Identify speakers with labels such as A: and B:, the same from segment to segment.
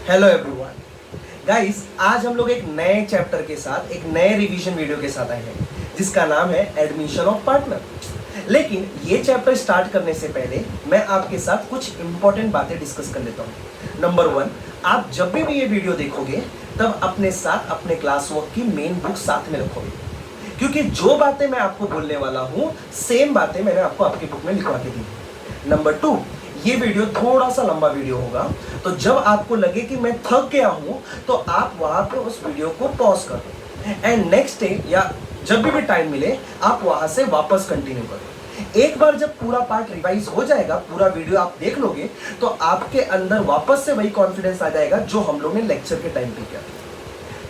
A: Hello everyone guys, आज हम लोग एक नए चैप्टर के साथ एक नए रिवीजन वीडियो के साथ आए हैं जिसका नाम है एडमिशन ऑफ पार्टनर। लेकिन ये चैप्टर स्टार्ट करने से पहले मैं आपके साथ कुछ इंपॉर्टेंट बातें डिस्कस कर लेता हूँ। नंबर 1, आप जब भी ये वीडियो देखोगे तब अपने साथ अपने क्लास वर्क की मेन बुक साथ में रखोगे, क्योंकि जो बातें मैं आपको बोलने वाला हूँ सेम बातें मैंने आपको आपकी बुक में लिखवा के दी। नंबर 2, ये वीडियो थोड़ा सा लंबा वीडियो होगा, तो जब आपको लगे कि मैं थक गया हूं तो आप वहां पे उस वीडियो को पॉज कर दो एंड नेक्स्ट डे या जब भी टाइम मिले आप वहां से वापस कंटिन्यू करो। एक बार जब पूरा पार्ट रिवाइज हो जाएगा, पूरा वीडियो आप देख लोगे, तो आपके अंदर वापस से वही कॉन्फिडेंस आ जाएगा जो हम लोग ने लेक्चर के टाइम पे किया था।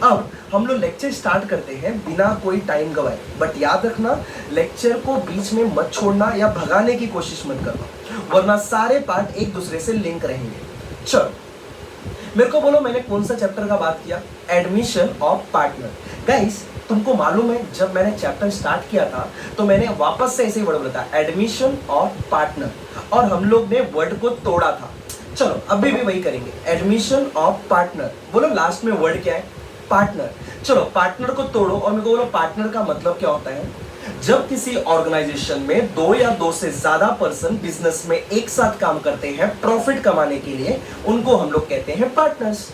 A: अब हम लोग लेक्चर स्टार्ट करते हैं बिना कोई टाइम गवाए, बट याद रखना लेक्चर को बीच में मत छोड़ना या भगाने की कोशिश मत करना, वरना सारे पार्ट एक दूसरे से लिंक रहेंगे। चलो मेरे को बोलो, मैंने कौन सा चैप्टर का बात किया? Admission of partner. गाइस, तुमको मालूम है जब मैंने चैप्टर स्टार्ट किया था तो मैंने वापस से ऐसे ही वर्ड बोला था, एडमिशन ऑफ पार्टनर, और हम लोग ने वर्ड को तोड़ा था। चलो अभी भी वही करेंगे, एडमिशन ऑफ पार्टनर। बोलो लास्ट में वर्ड क्या है? पार्टनर। चलो पार्टनर को तोड़ो और मेरे को बोलो पार्टनर का मतलब क्या होता है? जब किसी ऑर्गेनाइजेशन में 2 या 2 से ज्यादा पर्सन बिजनेस में एक साथ काम करते हैं प्रॉफिट कमाने के लिए, उनको हम लोग कहते हैं पार्टनर्स।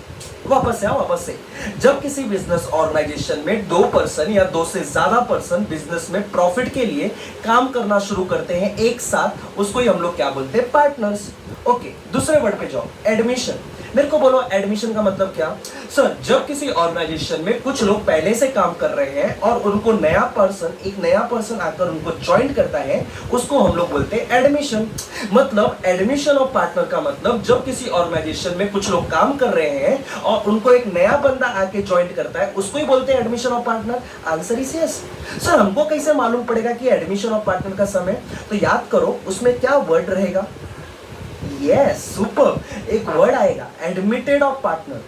A: वापस से जब किसी बिजनेस ऑर्गेनाइजेशन में 2 पर्सन या 2 से ज्यादा पर्सन बिजनेस में प्रॉफिट के लिए काम करना शुरू करते हैं एक साथ, उसको ही हम लोग क्या बोलते हैं? पार्टनर्स। ओके, दूसरे वर्ड पे जाओ, एडमिशन। मेरे को बोलो एडमिशन का मतलब क्या? सर, जब किसी ऑर्गेनाइजेशन में कुछ लोग पहले से काम कर रहे हैं और उनको एक नया पर्सन आकर उनको ज्वाइन करता है, उसको हम लोग बोलते हैं एडमिशन। मतलब एडमिशन ऑफ पार्टनर का मतलब जब किसी ऑर्गेनाइजेशन में कुछ लोग काम कर रहे हैं और उनको एक नया बंदा आके ज्वाइन करता है, उसको ही बोलते हैं admission of partner. Answer is yes. Sir, हमको कैसे मालूम पड़ेगा कि एडमिशन ऑफ पार्टनर का समय? तो याद करो उसमें क्या वर्ड रहेगा? यस, सुपर, एक वर्ड आएगा एडमिटेड ऑफ पार्टनर।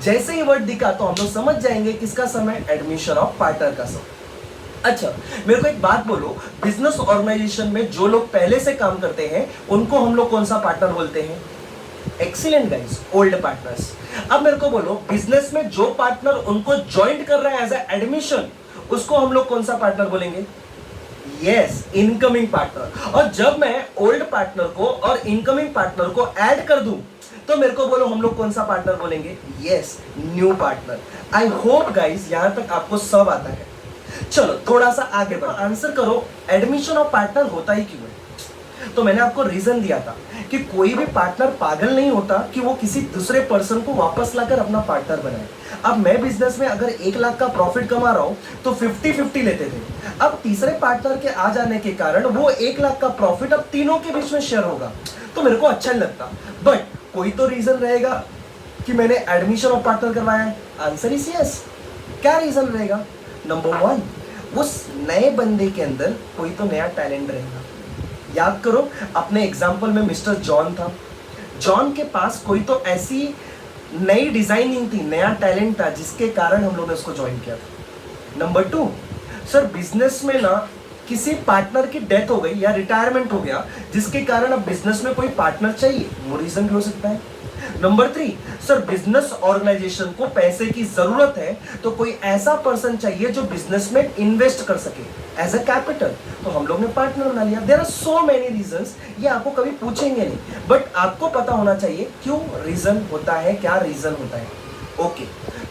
A: जैसे ही वर्ड दिखा तो हम लोग समझ जाएंगे किसका समय? एडमिशन ऑफ पार्टनर का समय। अच्छा, मेरे को एक बात बोलो, बिजनेस ऑर्गेनाइजेशन में जो लोग पहले से काम करते हैं उनको हम लोग कौन सा पार्टनर बोलते हैं? Excellent guys, old partners. अब मेरे को बोलो, बिजनेस में जो पार्टनर उनको ज्वाइन कर रहा है एज ए एडमिशन, उसको हम लोग कौन सा पार्टनर बोलेंगे? Yes, incoming partner. और जब मैं ओल्ड पार्टनर को और इनकमिंग पार्टनर को ऐड कर दूं तो मेरे को बोलो हम लोग कौन सा पार्टनर बोलेंगे? Yes, new partner. आई होप गाइस यहां तक आपको सब आता है। चलो थोड़ा सा आगे बढ़ो, आंसर करो एडमिशन ऑफ पार्टनर होता ही क्यों है? तो मैंने आपको रीजन दिया था कि कोई भी पार्टनर पागल नहीं होता कि वो किसी दूसरे पर्सन को वापस लाकर अपना पार्टनर बनाए। अब मैं बिजनेस में अगर 1 लाख का प्रॉफिट कमा रहा हूं तो 50-50 लेते थे। अब तीसरे पार्टनर के आ जाने के कारण वो 1 लाख का प्रॉफिट अब तीनों के बीच में शेयर होगा, तो मेरे को अच्छा नहीं लगता। बट कोई तो रीजन रहेगा कि मैंने एडमिशन ऑफ पार्टनर करवाया है। Answer is yes. क्या रीजन रहेगा? नंबर 1, उस नए बंदे के अंदर कोई तो नया टैलेंट रहेगा। याद करो, अपने एग्जाम्पल में मिस्टर जॉन था। जॉन के पास कोई तो ऐसी नई डिजाइनिंग थी, नया टैलेंट था, जिसके कारण हम लोग ने उसको ज्वाइन किया था। नंबर 2, सर बिजनेस में ना किसी पार्टनर की डेथ हो गई या रिटायरमेंट हो गया, जिसके कारण अब बिजनेस में कोई पार्टनर चाहिए, वो रीजन भी हो सकता है। नंबर 3, सर बिजनेस ऑर्गेनाइजेशन को पैसे की जरूरत है, तो कोई ऐसा पर्सन चाहिए जो बिजनेस में इन्वेस्ट कर सके एज अ कैपिटल, तो हम लोग ने पार्टनर बना लिया। There are so many reasons, ये आपको कभी पूछेंगे नहीं, बट आपको पता होना चाहिए क्यों रीजन होता है, क्या रीजन होता है। ओके,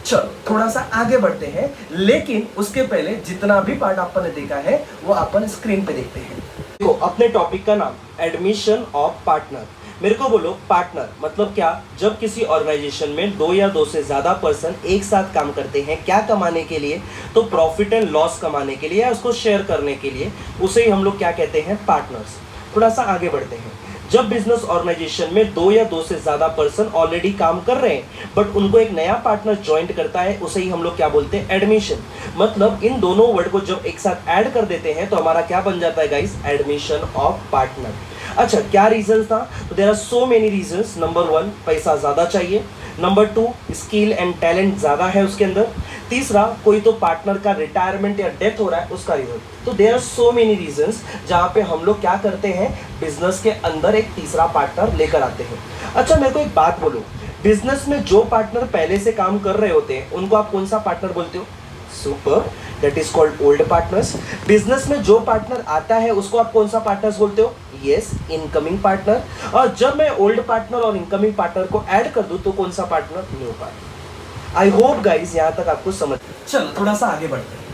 A: चलो थोड़ा सा आगे बढ़ते हैं, लेकिन उसके पहले जितना भी पार्ट अपन ने देखा है वो अपन स्क्रीन पे देखते हैं। तो अपने टॉपिक का नाम एडमिशन ऑफ पार्टनर। मेरे को बोलो पार्टनर मतलब क्या? जब किसी ऑर्गेनाइजेशन में 2 या 2 से ज्यादा पर्सन एक साथ काम करते हैं, क्या कमाने के लिए? तो प्रॉफिट एंड लॉस कमाने के लिए या उसको शेयर करने के लिए, उसे ही हम लोग क्या कहते हैं? पार्टनर्स। थोड़ा सा आगे बढ़ते हैं। जब बिजनेस ऑर्गेनाइजेशन में 2 या 2 से ज्यादा पर्सन ऑलरेडी काम कर रहे हैं बट उनको एक नया पार्टनर ज्वाइन करता है, उसे ही हम लोग क्या बोलते हैं? एडमिशन। मतलब इन दोनों वर्ड को जब एक साथ ऐड कर देते हैं तो हमारा क्या बन जाता है गाइस? Admission of partner. अच्छा, क्या रीजन था? तो there are so many reasons. Number 1, पैसा ज्यादा चाहिए। नंबर 2, स्किल एंड टैलेंट ज्यादा है उसके अंदर। तीसरा, कोई तो पार्टनर का रिटायरमेंट या डेथ हो रहा है, उसका रीजन। तो there are so many reasons जहां पे हम लोग क्या करते हैं? बिजनेस के अंदर एक तीसरा पार्टनर लेकर आते हैं। अच्छा, मेरे को एक बात बोलो, बिजनेस में जो पार्टनर पहले से काम कर रहे होते हैं उनको आप कौन सा पार्टनर बोलते हो? Super, that is called old partners. Business में जो पार्टनर आता है उसको आप कौन सा पार्टनर्स बोलते हो? Yes, incoming partner. और जब मैं ओल्ड पार्टनर और इनकमिंग पार्टनर को ऐड कर दूं तो कौन सा पार्टनर? New partner. आई होप गाइस यहां तक आपको समझ। चलो थोड़ा सा आगे बढ़ते हैं।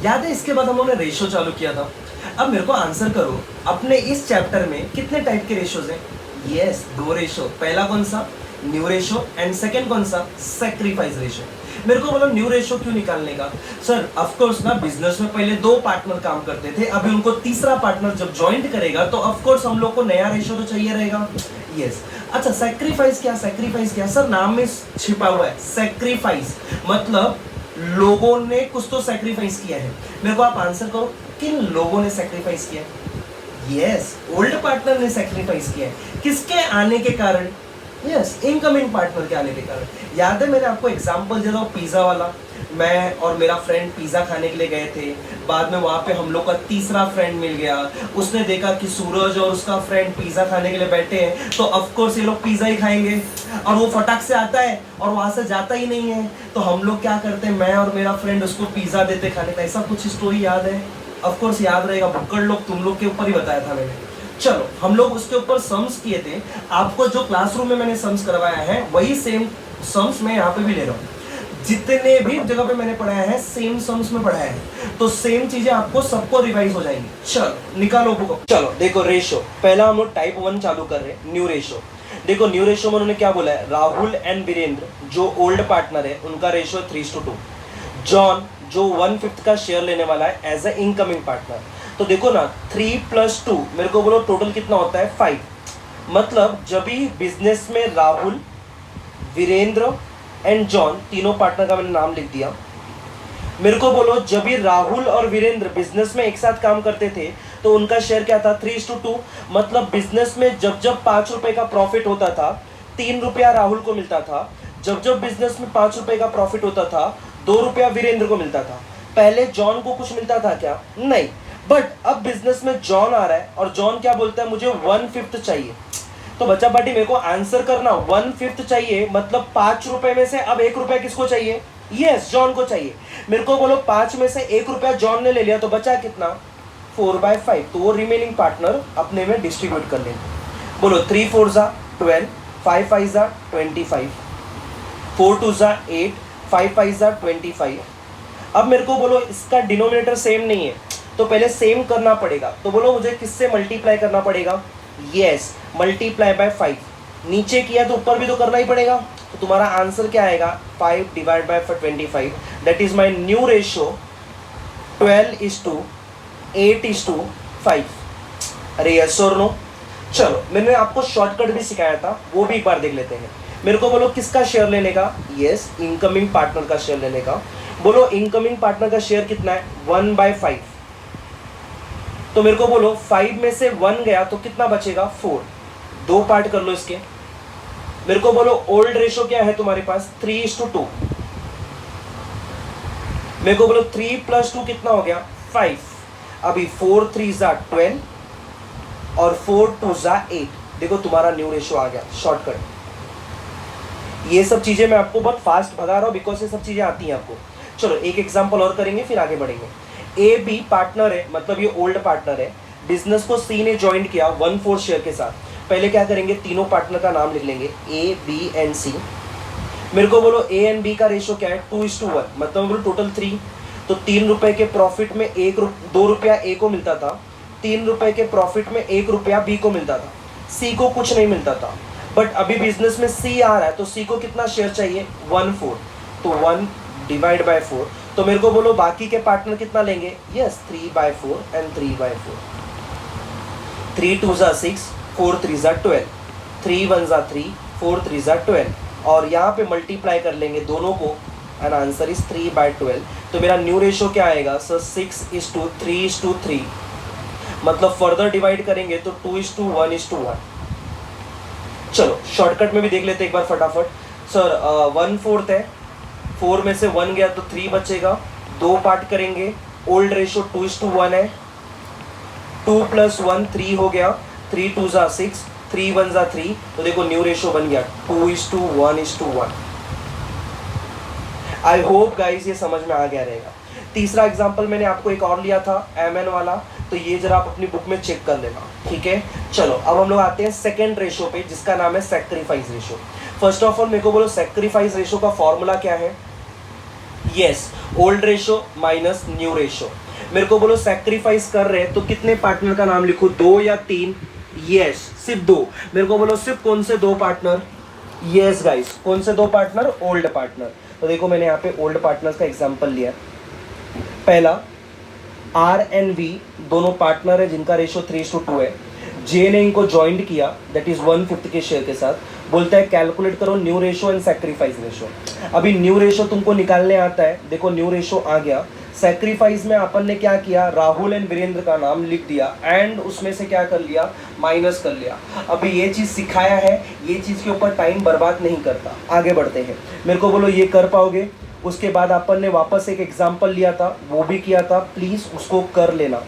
A: याद है इसके बाद हम लोगों ने रेशियो चालू किया था। अब मेरे को आंसर करो, अपने इस चैप्टर में कितने टाइप के रेशियोज हैं? Yes, 2 ratio. पहला कौन सा? New ratio. एंड सेकंड कौन सा? Sacrifice ratio. मेरे को बोलो न्यू रेशियो क्यों निकालने का? सर ऑफ कोर्स ना, बिजनेस में पहले 2 पार्टनर काम करते थे, अभी उनको तीसरा पार्टनर जब ज्वाइंट करेगा तो ऑफ कोर्स हम लोग को नया रेशियो तो चाहिए रहेगा। यस। अच्छा, सैक्रिफाइस क्या? सैक्रिफाइस क्या? सर नाम में छिपा हुआ है सैक्रिफाइस, मतलब लोगों ने कुछ तो सैक्रिफाइस किया है। मेरे को आप आंसर करो, किन लोगों ने सैक्रिफाइस किया है? यस, ओल्ड पार्टनर ने सैक्रिफाइस किया है। किसके आने के कारण? यस, इनकमिंग पार्टनर के आने के कारण। याद है मैंने आपको एग्जांपल दिया था पिज्जा वाला। मैं और मेरा फ्रेंड पिज्जा खाने के लिए गए थे, बाद में वहाँ पे हम लोग का तीसरा फ्रेंड मिल गया। उसने देखा कि सूरज और उसका फ्रेंड पिज्जा खाने के लिए बैठे हैं, तो ऑफ कोर्स ये लोग पिज्जा ही खाएंगे। और वो फटाक से आता है और वहाँ से जाता ही नहीं है, तो हम लोग क्या करते हैं, मैं और मेरा फ्रेंड उसको पिज्जा देते खाने का। ऐसा कुछ स्टोरी याद है? ऑफ कोर्स याद रहेगा, भुक्कड़ लोग तुम लोग के ऊपर ही बताया था मैंने। चलो, हम लोग उसके ऊपर सम्स किए थे। आपको जो क्लासरूम में मैंने सम्स करवाया है वही सेम सम्स मैं यहाँ पे भी ले रहा हूँ। जितने भी जगह पे मैंने पढ़ाया है सेम सम्स में पढ़ाया है, तो सेम चीजें आपको सबको रिवाइज हो जाएंगी। चलो निकालो बुक। चलो देखो रेशियो, पहला हम लोग टाइप 1 चालू कर रहे हैं, न्यू रेशियो। देखो न्यू रेशियो में उन्होंने क्या बोला है, राहुल एंड वीरेंद्र जो ओल्ड पार्टनर है उनका रेशियो 3:2। जॉन जो 1/5 का शेयर लेने वाला है एज ए इनकमिंग पार्टनर। तो देखो ना, 3 + 2 मेरे को बोलो टोटल कितना होता है? 5। मतलब जब भी बिजनेस में राहुल, वीरेंद्र एंड जॉन तीनों पार्टनर का मैंने नाम लिख दिया। मेरे को बोलो जब भी राहुल और वीरेंद्र बिजनेस में एक साथ काम करते थे तो उनका शेयर क्या था? 3:2। मतलब बिजनेस में जब जब 5 रुपए का प्रॉफिट होता था 3 रुपया राहुल को मिलता था, जब जब बिजनेस में 5 रुपए का प्रॉफिट होता था 2 रुपया वीरेंद्र को मिलता था। पहले जॉन को कुछ मिलता था क्या? नहीं। बट अब बिजनेस में जॉन आ रहा है और जॉन क्या बोलता है, मुझे 1/5 चाहिए। तो बच्चा पार्टी मेरे को आंसर करना, 1/5 चाहिए मतलब 5 रुपए में से अब 1 रुपया किसको चाहिए? यस, जॉन को चाहिए। मेरे को बोलो 5 में से 1 रुपया जॉन ने ले लिया तो बचा कितना? 4/5। तो वो रिमेनिंग पार्टनर अपने में डिस्ट्रीब्यूट कर लेंगे। बोलो 3 4 12, 5 5 25, 4 2 8, 5 5 25। अब मेरे को बोलो इसका डिनोमिनेटर सेम नहीं है तो पहले सेम करना पड़ेगा। तो बोलो मुझे किससे मल्टीप्लाई करना पड़ेगा? Yes, multiply by 5। नीचे किया तो ऊपर भी तो करना ही पड़ेगा। तो तुम्हारा आंसर क्या आएगा? 5 divide by 25। That is my new ratio 12:8:5। अरे यस और नो? चलो मैंने आपको शॉर्टकट भी सिखाया था, वो भी एक बार देख लेते हैं। मेरे को बोलो किसका शेयर लेने का? यस, इनकमिंग पार्टनर का शेयर लेने का। बोलो इनकमिंग पार्टनर का शेयर कितना है? 1/5। तो मेरे को बोलो 5 में से 1 गया तो कितना बचेगा? 4। 2 पार्ट कर लो इसके। मेरे को बोलो ओल्ड रेशियो क्या है तुम्हारे पास? 3:2। मेरे को बोलो 3 + 2 कितना हो गया? 5। अभी 4 3 12 और 4 2 8। देखो तुम्हारा न्यू रेशियो आ गया। शॉर्टकट। ये सब चीजें मैं आपको बहुत फास्ट भगा रहा हूं बिकॉज ये सब चीजें आती हैं आपको। चलो एक एग्जांपल और करेंगे फिर आगे बढ़ेंगे। ए बी पार्टनर है, मतलब ये ओल्ड पार्टनर है। बिजनेस को सी ने ज्वाइन किया 1/4 शेयर के साथ। पहले क्या करेंगे, तीनों पार्टनर का नाम लिख लेंगे, ए बी एंड सी। मेरे को बोलो ए एंड बी का रेशियो क्या है? 2:1। मतलब बोलो टोटल 3। तो 3 रुपए के प्रॉफिट में 2 रुपया ए को मिलता था, 3 रुपए के प्रॉफिट में 1 रुपया बी को मिलता था। सी को कुछ नहीं मिलता था। बट अभी बिजनेस में सी आ रहा है तो सी को कितना शेयर चाहिए? 1/4। तो 1 डिवाइड बाय 4। तो मेरे को बोलो बाकी के पार्टनर कितना लेंगे? Yes, 3/4 and 3/4। 3 2 6, 4 3 12, 3 1 3, 4 3 12। और यहाँ पे मल्टीप्लाई कर लेंगे दोनों को एंड आंसर इज 3/12। तो मेरा न्यू रेशियो क्या आएगा सर? 6:3:3। मतलब फर्दर डिवाइड करेंगे तो 2:1:1। चलो शॉर्टकट में भी देख लेते एक बार फटाफट। सर 1/4 है, 4 में से 1 गया तो 3 बचेगा। 2 पार्ट करेंगे। ओल्ड रेशियो 2:1 है। 2 + 1 3 हो गया। 3 2 6, 3 1 जा 3, तो देखो न्यू रेशियो बन गया 2:1:1। आई होप गाइस ये समझ में आ गया रहेगा। तीसरा एग्जाम्पल मैंने आपको एक और लिया था MN वाला, तो ये जरा आप अपनी बुक में चेक कर लेना, ठीक है। चलो अब हम लोग आते हैं सेकेंड रेशियो पे, जिसका नाम है sacrifice ratio. First of all मेरे को बोलो सैक्रिफाइस रेशियो का फॉर्मूला क्या है? Yes, old ratio minus new ratio. मेरे को बोलो सैक्रिफाइस कर रहे हैं तो कितने पार्टनर का नाम लिखूं, 2 या 3? यस, सिर्फ 2। मेरे को बोलो सिर्फ कौन से 2 पार्टनर? यस गाइस, कौन से 2 पार्टनर? Old partner. तो देखो मैंने यहाँ पे ओल्ड पार्टनर्स का एग्जांपल लिया। पहला R&V दोनों पार्टनर है जिनका रेशियो 3:2 है। जे ने इनको ज्वाइंट किया, दैट इज 1/5 के शेयर के साथ। बोलता है कैलकुलेट करो new ratio and sacrifice ratio. अभी न्यू रेशियो तुमको निकालने आता है, देखो न्यू रेशियो आ गया। सैक्रिफाइस में अपन ने क्या किया, राहुल एंड वीरेंद्र का नाम लिख दिया एंड उसमें से क्या कर लिया, माइनस कर लिया। अभी ये चीज़ सिखाया है, ये चीज़ के ऊपर टाइम बर्बाद नहीं करता। आगे बढ़ते हैं, मेरे को बोलो ये कर पाओगे? उसके बाद अपन ने वापस एक एग्जाम्पल लिया था, वो भी किया था, प्लीज़ उसको कर लेना।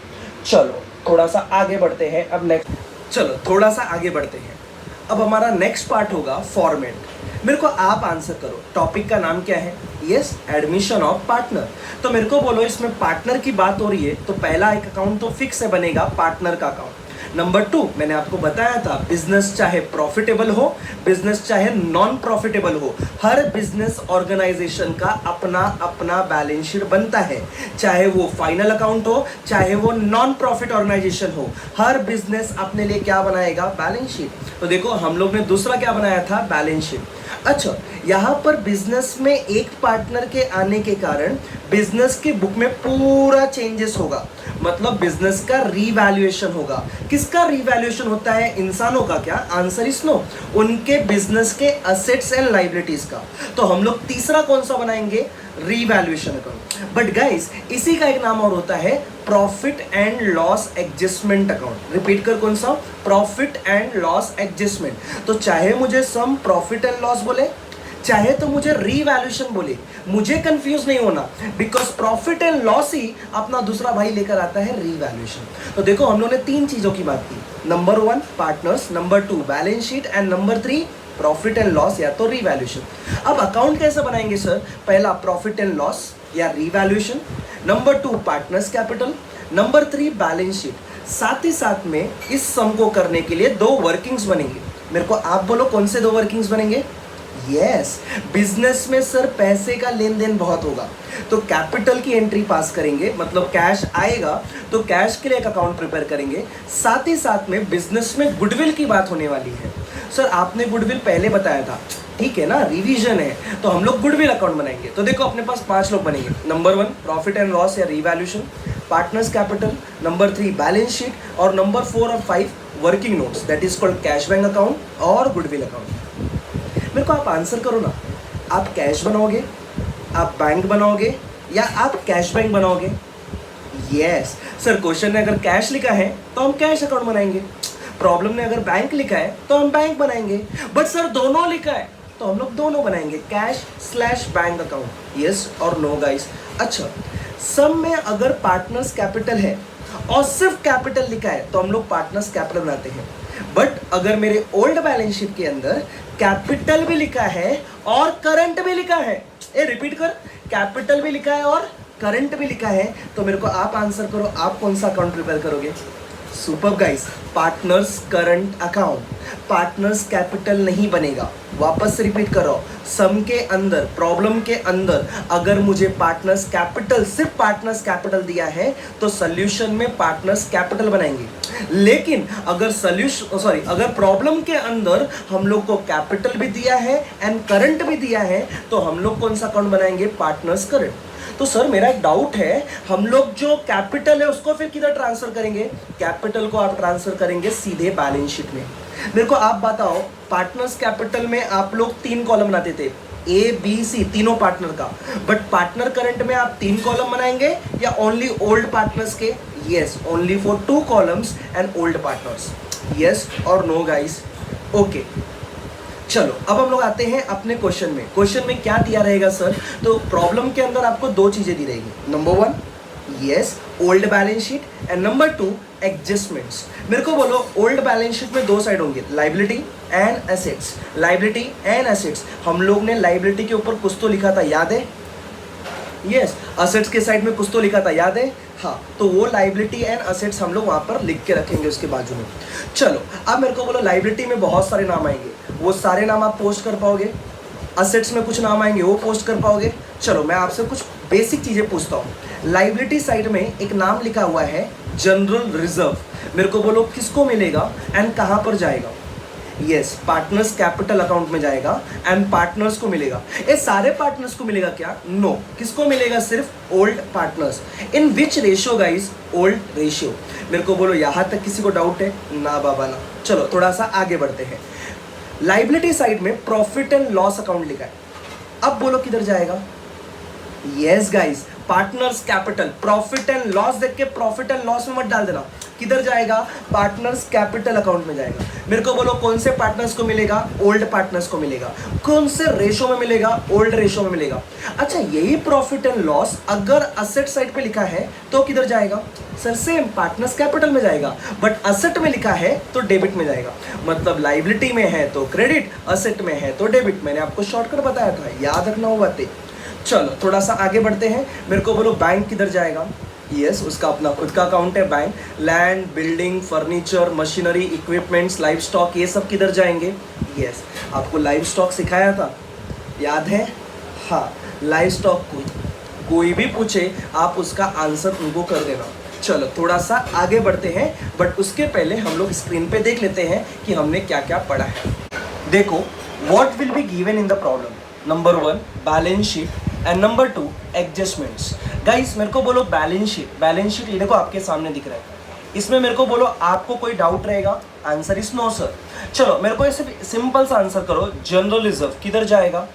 A: चलो थोड़ा सा आगे बढ़ते हैं। अब नेक्स्ट, चलो थोड़ा सा आगे बढ़ते हैं। अब हमारा नेक्स्ट पार्ट होगा फॉर्मेट। मेरे को आप आंसर करो, टॉपिक का नाम क्या है? Yes, admission of partner. तो मेरे को बोलो इसमें पार्टनर की बात हो रही है तो पहला एक अकाउंट तो फिक्स है बनेगा, पार्टनर का अकाउंट। नंबर 2 मैंने आपको बताया था, बिजनेस चाहे प्रॉफिटेबल हो, बिजनेस चाहे नॉन प्रॉफिटेबल हो, हर बिजनेस ऑर्गेनाइजेशन का अपना अपना बैलेंस शीट बनता है। चाहे वो फाइनल अकाउंट हो, चाहे वो नॉन प्रॉफिट ऑर्गेनाइजेशन हो, हर बिजनेस अपने लिए क्या बनाएगा? Balance sheet. तो देखो हम लोग ने दूसरा क्या बनाया था? Balance sheet. अच्छा, यहाँ पर बिजनेस में एक पार्टनर के आने के कारण बिजनेस के बुक में पूरा चेंजेस होगा, मतलब बिजनेस का रीवैल्यूएशन होगा। किसका रीवैल्यूएशन होता है? इंसानों का। क्या आंसर इज नो, उनके बिजनेस के असेट्स एंड लायबिलिटीज का। तो हम लोग तीसरा कौन सा बनाएंगे? Revaluation account. बट गाइस इसी का एक नाम और होता है profit and loss adjustment account. Repeat कर, कौन सा? Profit and loss adjustment. तो चाहे मुझे सम प्रॉफिट एंड लॉस बोले, चाहे तो मुझे रीवैल्यूएशन बोले, मुझे कंफ्यूज नहीं होना, बिकॉज प्रॉफिट एंड लॉस ही अपना दूसरा भाई लेकर आता है रीवैल्यूएशन। तो देखो हम लोगों ने 3 चीजों की बात की। Number 1 partners, number 2 balance sheet and number 3 profit and loss या तो रीवैल्यूएशन। अब अकाउंट कैसे बनाएंगे सर? पहला प्रॉफिट एंड लॉस या revaluation, number 2 partners capital, number 3 balance sheet. साथ ही साथ में इस सम को करने के लिए 2 वर्किंग्स बनेंगे। मेरे को आप बोलो कौन से 2 वर्किंग्स बनेंगे? यस, बिजनेस में सर पैसे का लेन देन बहुत होगा, तो कैपिटल की एंट्री पास करेंगे, मतलब कैश आएगा तो कैश के लिए एक अकाउंट प्रिपेयर करेंगे। साथ ही साथ में बिजनेस में गुडविल की बात होने वाली है। सर आपने गुडविल पहले बताया था, ठीक है ना, रिवीजन है, तो हम लोग गुडविल अकाउंट बनाएंगे। तो देखो अपने पास 5 लोग बनेंगे। नंबर 1 प्रॉफिट एंड लॉस या revaluation, partners capital, number 3 balance sheet और नंबर 4 और 5 working notes, that is called cash bank account और गुडविल अकाउंट। मेरे को आप आंसर करो ना, आप कैश बनाओगे, आप बैंक बनाओगे या आप कैश बैंक बनाओगे? यस सर, क्वेश्चन ने अगर कैश लिखा है तो हम कैश अकाउंट बनाएंगे, प्रॉब्लम ने अगर बैंक लिखा है तो हम बैंक बनाएंगे। बट सर दोनों लिखा है तो हम लोग दोनों बनाएंगे, कैश/बैंक अकाउंट। यस और नो गाइस? अच्छा, सम में अगर पार्टनर्स कैपिटल है और सिर्फ कैपिटल लिखा है तो हम लोग पार्टनर्स कैपिटल बनाते हैं। बट अगर मेरे ओल्ड बैलेंस शीट के अंदर कैपिटल भी लिखा है और करंट भी लिखा है, रिपीट कर, कैपिटल भी लिखा है और करंट भी लिखा है, तो मेरे को आप आंसर करो, आप कौन सा अकाउंट प्रिपेयर करोगे? Super guys, partners current account, partners capital नहीं बनेगा। वापस रिपीट करो, सम के अंदर, प्रॉब्लम के अंदर अगर मुझे पार्टनर्स कैपिटल, सिर्फ पार्टनर्स कैपिटल दिया है तो सॉल्यूशन में पार्टनर्स कैपिटल बनाएंगे। लेकिन अगर अगर प्रॉब्लम के अंदर हम लोग को कैपिटल भी दिया है एंड करंट भी दिया है तो हम लोग कौन सा अकाउंट बनाएंगे? Partners current. तो सर मेरा एक डाउट है, हम लोग जो कैपिटल है उसको फिर किधर ट्रांसफर करेंगे? कैपिटल को आप ट्रांसफर करेंगे सीधे बैलेंस शीट में। मेरे को आप बताओ, पार्टनर्स कैपिटल में आप लोग 3 कॉलम बनाते थे, A, B, C, तीनों पार्टनर का, बट पार्टनर करंट में आप 3 कॉलम बनाएंगे या ओनली ओल्ड पार्टनर्स के? Yes, only for 2 columns and old partners. Yes और नो गाइस? ओके, चलो अब हम लोग आते हैं अपने क्वेश्चन में। क्वेश्चन में क्या दिया रहेगा सर? तो प्रॉब्लम के अंदर आपको 2 चीजें दी रहेगी। Number 1 yes, old balance sheet. And number 2 adjustments. मेरे को बोलो ओल्ड बैलेंस शीट में दो साइड होंगे, liability and assets. Liability and assets, हम लोग ने लाइबिलिटी के ऊपर कुछ तो लिखा था, याद है? यस, असेट्स के साइड में कुछ तो लिखा था, याद है? हाँ, तो वो लाइबिलिटी एंड असेट्स हम लोग वहां पर लिख के रखेंगे उसके बाजू में। चलो अब मेरे को बोलो लाइबिलिटी में बहुत सारे नाम आएंगे, वो सारे नाम आप पोस्ट कर पाओगे? असेट्स में कुछ नाम आएंगे, वो पोस्ट कर पाओगे? चलो मैं आपसे कुछ बेसिक चीजें पूछता हूँ। लाइबिलिटी साइड में एक नाम लिखा हुआ है जनरल रिजर्व, मेरे को बोलो किसको मिलेगा एंड कहाँ पर जाएगा? यस, पार्टनर्स कैपिटल अकाउंट में जाएगा एंड पार्टनर्स को मिलेगा। ये सारे पार्टनर्स को मिलेगा क्या? नो, किसको मिलेगा? सिर्फ ओल्ड पार्टनर्स। इन विच रेशियो गाइस? Old ratio. मेरे को बोलो यहाँ तक किसी को डाउट है? ना बाबा ना। चलो थोड़ा सा आगे बढ़ते हैं। लाइबिलिटी साइड में प्रॉफिट एंड लॉस अकाउंट लिखा है, अब बोलो किधर जाएगा? Yes guys, partners capital. Profit and loss देख के प्रॉफिट एंड लॉस में मत डाल देना, किधर जाएगा? पार्टनर्स कैपिटल अकाउंट में जाएगा। मेरे को बोलो कौन से पार्टनर्स को मिलेगा? ओल्ड पार्टनर्स को मिलेगा। कौन से रेशो में मिलेगा? ओल्ड रेशो में मिलेगा। अच्छा, यही प्रॉफिट एंड लॉस अगर असेट साइड पे लिखा है तो किधर जाएगा? सर सेम, पार्टनर्स कैपिटल में जाएगा, बट असेट में लिखा है तो डेबिट में जाएगा। मतलब लाइबिलिटी में है तो क्रेडिट, असेट में है तो डेबिट। मैंने आपको शॉर्टकट बताया था, याद रखना वो बातें। चलो थोड़ा सा आगे बढ़ते हैं। मेरे को बोलो बैंक किधर जाएगा? यस, उसका अपना खुद का अकाउंट है bank. Land, building, furniture, machinery, equipments, live stock, ये सब किधर जाएंगे? यस, आपको लाइव स्टॉक सिखाया था, याद है? हाँ, लाइव स्टॉक को कोई भी पूछे आप उसका आंसर उनको कर देना। चलो थोड़ा सा आगे बढ़ते हैं, बट उसके पहले हम लोग स्क्रीन पे देख लेते हैं कि हमने क्या क्या पढ़ा है। देखो, what will be given in the problem. Number 1 balance sheet and number 2 adjustments. Guys मेरे को बोलो बैलेंस शीट। बैलेंस शीट ये देखो आपके सामने दिख रहा है, इसमें मेरे को बोलो आपको कोई डाउट रहेगा? Answer is no sir. चलो मेरे को ऐसे सिंपल सा आंसर करो, जनरल रिजर्व किधर जाएगा?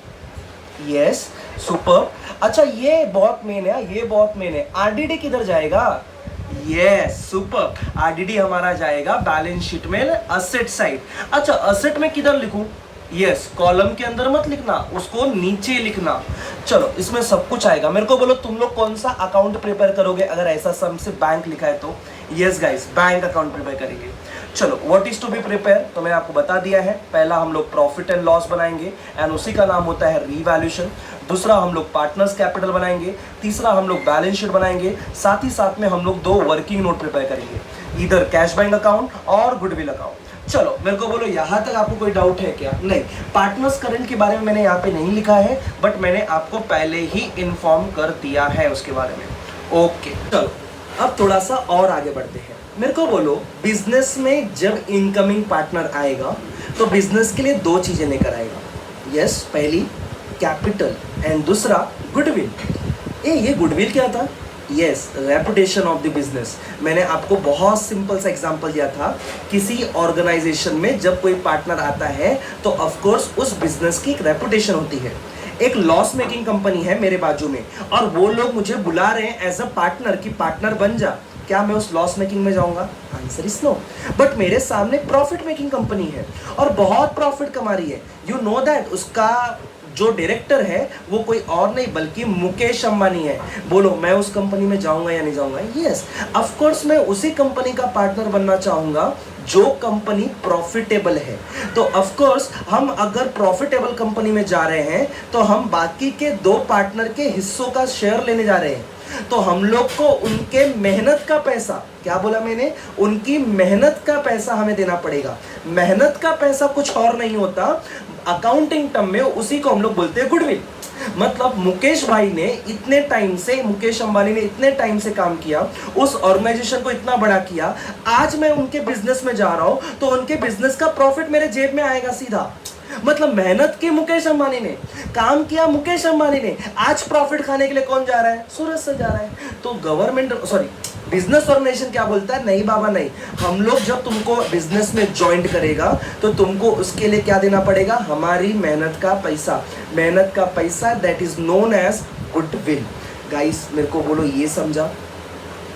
A: Yes, super. अच्छा ये बहुत मेन है, ये बहुत मेन है, आरडीडी किधर जाएगा? Yes, super. आरडीडी हमारा जाएगा बैलेंस शीट में असेट साइड। अच्छा असेट में किधर लिखूं? यस, कॉलम के अंदर मत लिखना, उसको नीचे लिखना। चलो इसमें सब कुछ आएगा। मेरे को बोलो तुम लोग कौन सा अकाउंट प्रिपेयर करोगे अगर ऐसा सम से बैंक लिखा है तो? Yes guys, bank account prepare करेंगे। चलो what is to be prepare तो मैंने आपको बता दिया है। पहला हम लोग प्रॉफिट एंड लॉस बनाएंगे एंड उसी का नाम होता है रीवैल्यूएशन। दूसरा हम लोग पार्टनर्स कैपिटल बनाएंगे। तीसरा हम लोग बैलेंस शीट बनाएंगे। साथ ही साथ में हम लोग 2 वर्किंग नोट प्रिपेयर करेंगे, इधर कैश बैंक अकाउंट और गुडविल अकाउंट। चलो मेरे को बोलो यहाँ तक आपको कोई डाउट है क्या? नहीं, पार्टनर्स करंट के बारे में मैंने यहाँ पे नहीं लिखा है, बट मैंने आपको पहले ही इन्फॉर्म कर दिया है उसके बारे में। ओके चलो अब थोड़ा सा और आगे बढ़ते हैं। मेरे को बोलो बिजनेस में जब इनकमिंग पार्टनर आएगा तो बिजनेस के लिए 2 चीजें लेकर आएगा। यस, पहली कैपिटल एंड दूसरा गुडविल। ये गुडविल क्या था? Yes, reputation of the business. मैंने आपको बहुत सिंपल सा एग्जांपल दिया था, किसी ऑर्गेनाइजेशन में जब कोई पार्टनर आता है तो ऑफ कोर्स उस बिजनेस की एक रेपुटेशन होती है। एक लॉस मेकिंग कंपनी है मेरे बाजू में और वो लोग मुझे बुला रहे हैं एज अ पार्टनर कि पार्टनर बन जा, क्या मैं उस लॉस मेकिंग में जाऊंगा? Answer is no. बट मेरे सामने प्रॉफिट मेकिंग कंपनी है और बहुत प्रॉफिट कमा रही है। यू नो दैट उसका जो डायरेक्टर है वो कोई और नहीं बल्कि मुकेश अंबानी है। बोलो मैं उस कंपनी में जाऊंगा या नहीं जाऊंगा? यस, ऑफ कोर्स मैं उसी कंपनी का पार्टनर बनना चाहूंगा जो कंपनी प्रॉफिटेबल है। तो ऑफ कोर्स हम अगर प्रॉफिटेबल कंपनी में जा रहे हैं तो हम बाकी के 2 पार्टनर के हिस्सों का शेयर लेने जा रहे हैं। तो हम लोग को उनके मेहनत का पैसा, क्या बोला मैंने? उनकी मेहनत का पैसा हमें देना पड़ेगा। मेहनत का पैसा कुछ और नहीं होता, अकाउंटिंग टर्म में उसी को हम लोग बोलते हैं गुडविल। मतलब मुकेश भाई ने इतने टाइम से, मुकेश अंबानी ने इतने टाइम से काम किया, उस ऑर्गेनाइजेशन को इतना बड़ा किया, आज मैं उनके बिजनेस में जा रहा हूं तो उनके बिजनेस का प्रॉफिट मेरे जेब में आएगा सीधा। मतलब मेहनत की मुकेश अंबानी ने, काम किया मुकेश अंबानी ने, आज प्रॉफिट खाने के लिए कौन जा रहा है? सूरज से जा रहा है। तो गवर्नमेंट बिजनेस ऑर्गेनाइजेशन क्या बोलता है? नहीं बाबा नहीं, हम लोग जब तुमको बिजनेस में ज्वाइन करेगा तो तुमको उसके लिए क्या देना पड़ेगा? हमारी मेहनत का पैसा। मेहनत का पैसा that is known as goodwill. Guys मेरे को बोलो ये समझा?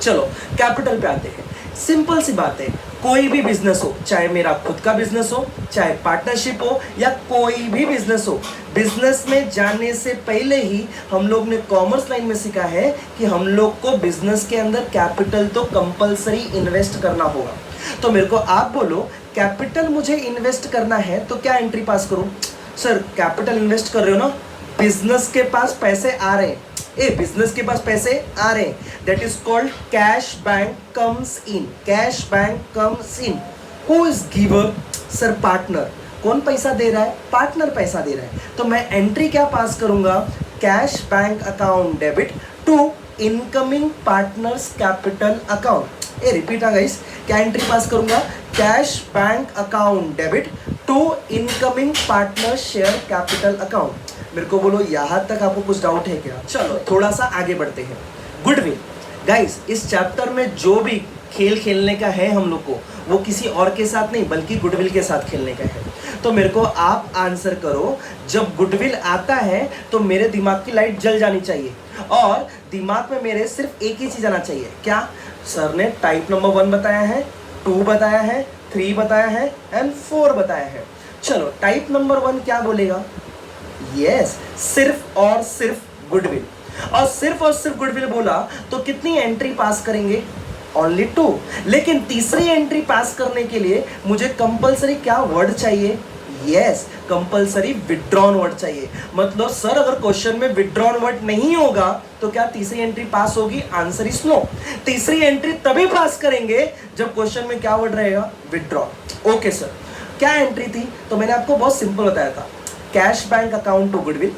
A: चलो कैपिटल पे आते हैं। सिंपल सी बात है, कोई भी बिजनेस हो, चाहे मेरा खुद का बिजनेस हो, चाहे पार्टनरशिप हो, या कोई भी बिजनेस हो, बिजनेस में जाने से पहले ही हम लोग ने कॉमर्स लाइन में सीखा है कि हम लोग को बिजनेस के अंदर कैपिटल तो कंपलसरी इन्वेस्ट करना होगा। तो मेरे को आप बोलो कैपिटल मुझे इन्वेस्ट करना है तो क्या एंट्री पास करूं? सर कैपिटल इन्वेस्ट कर रहे हो ना, बिजनेस के पास पैसे आ रहे हैं, बिजनेस के पास पैसे आ रहे हैं, that is called cash bank comes in, cash bank comes in. Who is giver? Sir partner. कौन पैसा दे रहा है? पार्टनर पैसा दे रहा है। तो मैं एंट्री क्या पास करूंगा? Cash bank account debit to incoming partners capital account. Repeat ah guys, क्या एंट्री पास करूंगा? Cash bank account debit to incoming partner share capital account. मेरे को बोलो यहां तक आपको कुछ डाउट है क्या? चलो थोड़ा सा आगे बढ़ते हैं। गुडविल गाइस, इस चैप्टर में जो भी खेल खेलने का है हम लोग को, वो किसी और के साथ नहीं बल्कि गुडविल के साथ खेलने का है। तो मेरे को आप आंसर करो, जब गुडविल आता है तो मेरे दिमाग की लाइट जल जानी चाहिए और दिमाग में मेरे सिर्फ एक ही चीज आना चाहिए। क्या? सर ने टाइप नंबर 1 बताया है, 2 बताया है, 3 बताया है एंड 4 बताया है। चलो टाइप नंबर 1 क्या बोलेगा? यस, सिर्फ और सिर्फ गुडविल। और सिर्फ गुडविल बोला तो कितनी एंट्री पास करेंगे? ओनली 2। लेकिन तीसरी एंट्री पास करने के लिए मुझे कंपलसरी क्या वर्ड चाहिए? यस, कंपलसरी विड्रॉन वर्ड चाहिए। मतलब सर अगर क्वेश्चन में विड्रॉन वर्ड नहीं होगा तो क्या तीसरी एंट्री पास होगी? Answer is no. तीसरी एंट्री तभी पास करेंगे जब क्वेश्चन में क्या वर्ड रहेगा? विड्रॉन। ओके सर, क्या एंट्री थी? तो मैंने आपको बहुत सिंपल बताया था, cash bank account to goodwill,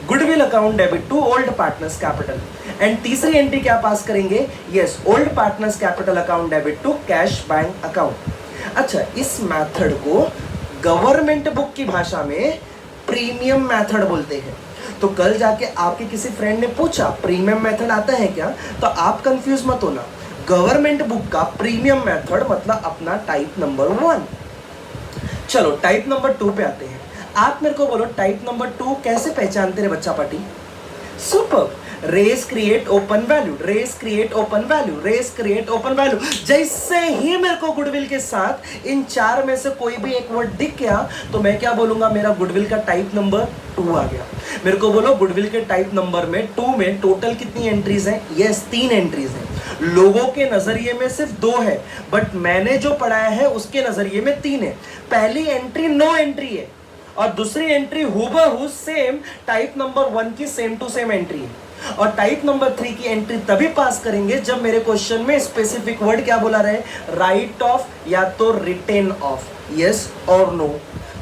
A: goodwill account debit to old partners capital. And तीसरी एंट्री क्या पास करेंगे? Yes, old partners capital account debit to cash bank account. अच्छा, इस मेथड को गवर्नमेंट बुक की भाषा में प्रीमियम मेथड बोलते हैं। तो कल जाके आपके किसी फ्रेंड ने पूछा प्रीमियम मेथड आता है क्या, तो आप कंफ्यूज मत होना। गवर्नमेंट बुक का प्रीमियम मेथड मतलब अपना टाइप नंबर 1। चलो टाइप नंबर 2 पे आते हैं। आप मेरे को बोलो टाइप नंबर 2 कैसे पहचानते रहे बच्चा party? Super, race create open value, race create open value, race create open value. जैसे ही मेरे को गुडविल के साथ इन 4 में से कोई भी एक वर्ड दिख गया तो मैं क्या बोलूंगा? मेरा गुडविल का टाइप नंबर 2 आ गया। मेरे को बोलो गुडविल के टाइप नंबर में 2 में टोटल कितनी एंट्रीज हैं? यस, 3 एंट्रीज हैं। लोगों के नजरिए में सिर्फ 2 है, बट मैंने जो पढ़ाया है उसके नजरिए में 3 है। पहली एंट्री नो एंट्री है और दूसरी एंट्री हूबहू सेम टाइप नंबर 1 की सेम टू सेम एंट्री है। और टाइप नंबर 3 की एंट्री तभी पास करेंगे जब मेरे क्वेश्चन में स्पेसिफिक वर्ड क्या बोला रहे? राइट ऑफ या तो रिटेन ऑफ, यस और नो।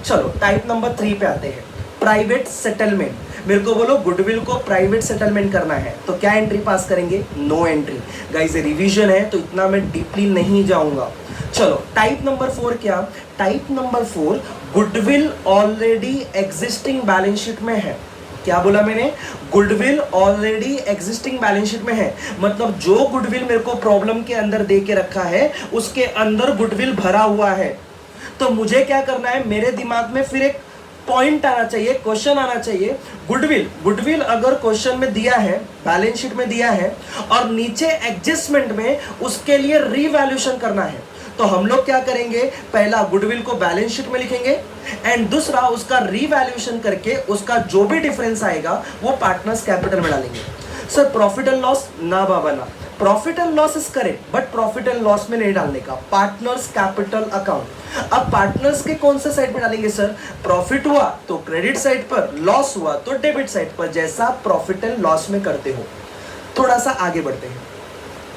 A: चलो टाइप नंबर 3 पे आते हैं, प्राइवेट सेटलमेंट। मेरे को बोलो गुडविल को प्राइवेट सेटलमेंट करना है तो क्या एंट्री पास करेंगे? No entry. गाइस रिवीजन है तो इतना मैं डीपली नहीं जाऊंगा। चलो टाइप नंबर 4 क्या? Type number 4 goodwill already existing balance sheet में है। क्या बोला मैंने? Goodwill already existing balance sheet में है। मतलब जो गुडविल मेरे को प्रॉब्लम के अंदर दे के रखा है उसके अंदर गुडविल भरा हुआ है। तो मुझे क्या करना है? मेरे दिमाग में फिर एक पॉइंट आना चाहिए, क्वेश्चन आना चाहिए। गुडविल अगर क्वेश्चन में दिया है, बैलेंस शीट में दिया है और नीचे एडजस्टमेंट में उसके लिए रीवैल्यूएशन करना है, तो हम लोग क्या करेंगे? पहला गुडविल को बैलेंस शीट में लिखेंगे एंड दूसरा उसका रीवैल्यूएशन करके उसका जो भी डिफरेंस आएगा वो पार्टनर्स कैपिटल में डालेंगे। सर प्रॉफिट एंड लॉस ना बाबा ना, profit and loss is correct but profit and loss में नहीं डालने का, पार्टनर्स कैपिटल अकाउंट। अब पार्टनर्स के कौन से साइड पे डालेंगे? सर प्रॉफिट हुआ तो क्रेडिट साइड पर, लॉस हुआ तो डेबिट साइड पर, जैसा प्रॉफिट एंड लॉस में करते हो। थोड़ा सा आगे बढ़ते हैं।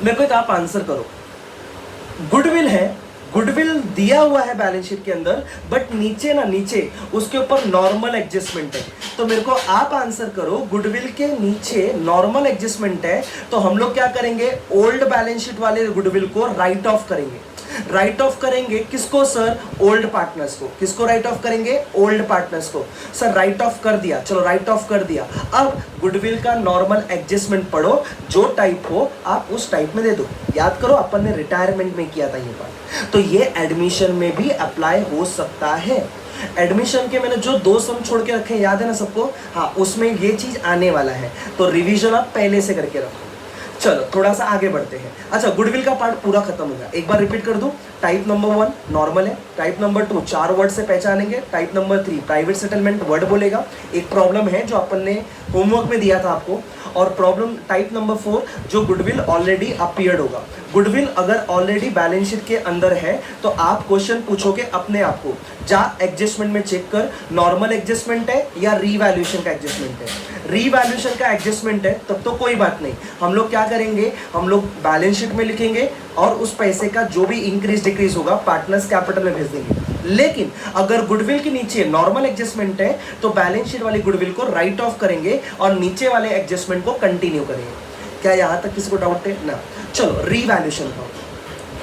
A: मेरे को एक आप आंसर करो, गुडविल है, गुडविल दिया हुआ है बैलेंस शीट के अंदर बट नीचे उसके ऊपर नॉर्मल एडजस्टमेंट है। तो मेरे को आप आंसर करो, गुडविल के नीचे नॉर्मल एडजस्टमेंट है तो हम लोग क्या करेंगे? ओल्ड बैलेंस शीट वाले गुडविल को राइट ऑफ करेंगे। राइट ऑफ करेंगे किसको? सर ओल्ड पार्टनर्स को। किसको राइट ऑफ करेंगे? ओल्ड पार्टनर्स को। सर राइट ऑफ कर दिया, चलो राइट ऑफ कर दिया। अब गुडविल का नॉर्मल एडजस्टमेंट पढ़ो, जो टाइप हो आप उस टाइप में दे दो। याद करो अपन ने रिटायरमेंट में किया था ये बात, तो ये एडमिशन में भी अप्लाई हो सकता है। एडमिशन के मैंने जो 2 सम छोड़ के रखे याद है ना सबको? हाँ, उसमें ये चीज आने वाला है, तो रिवीजन आप पहले से करके रखो। चलो थोड़ा सा आगे बढ़ते हैं। अच्छा, गुडविल का पार्ट पूरा खत्म हो गया। एक बार रिपीट कर दूं। टाइप नंबर 1 नॉर्मल है, टाइप नंबर 2 4 वर्ड से पहचानेंगे, type number 3 private settlement word बोलेगा। एक प्रॉब्लम है जो अपन ने होमवर्क में दिया था आपको, और प्रॉब्लम टाइप नंबर 4 जो गुडविल ऑलरेडी अपीयर्ड होगा। गुडविल अगर ऑलरेडी बैलेंस शीट के अंदर है तो आप क्वेश्चन पूछोगे अपने आप को, जा एडजस्टमेंट में चेक कर नॉर्मल एडजस्टमेंट है या रीवैल्यूएशन का एडजस्टमेंट है। रीवैल्यूएशन का एडजस्टमेंट है तब तो कोई बात नहीं, हम लोग क्या करेंगे, हम लोग बैलेंस शीट में लिखेंगे और उस पैसे का जो भी इंक्रीज डिक्रीज होगा पार्टनर्स कैपिटल में भेज देंगे। लेकिन अगर गुडविल के नीचे नॉर्मल एडजस्टमेंट है तो बैलेंस शीट वाली गुडविल को राइट ऑफ करेंगे और नीचे वाले एडजस्टमेंट को कंटिन्यू करेंगे। क्या यहां तक किसी को डाउट है ना? चलो, रीवैल्यूएशन अकाउंट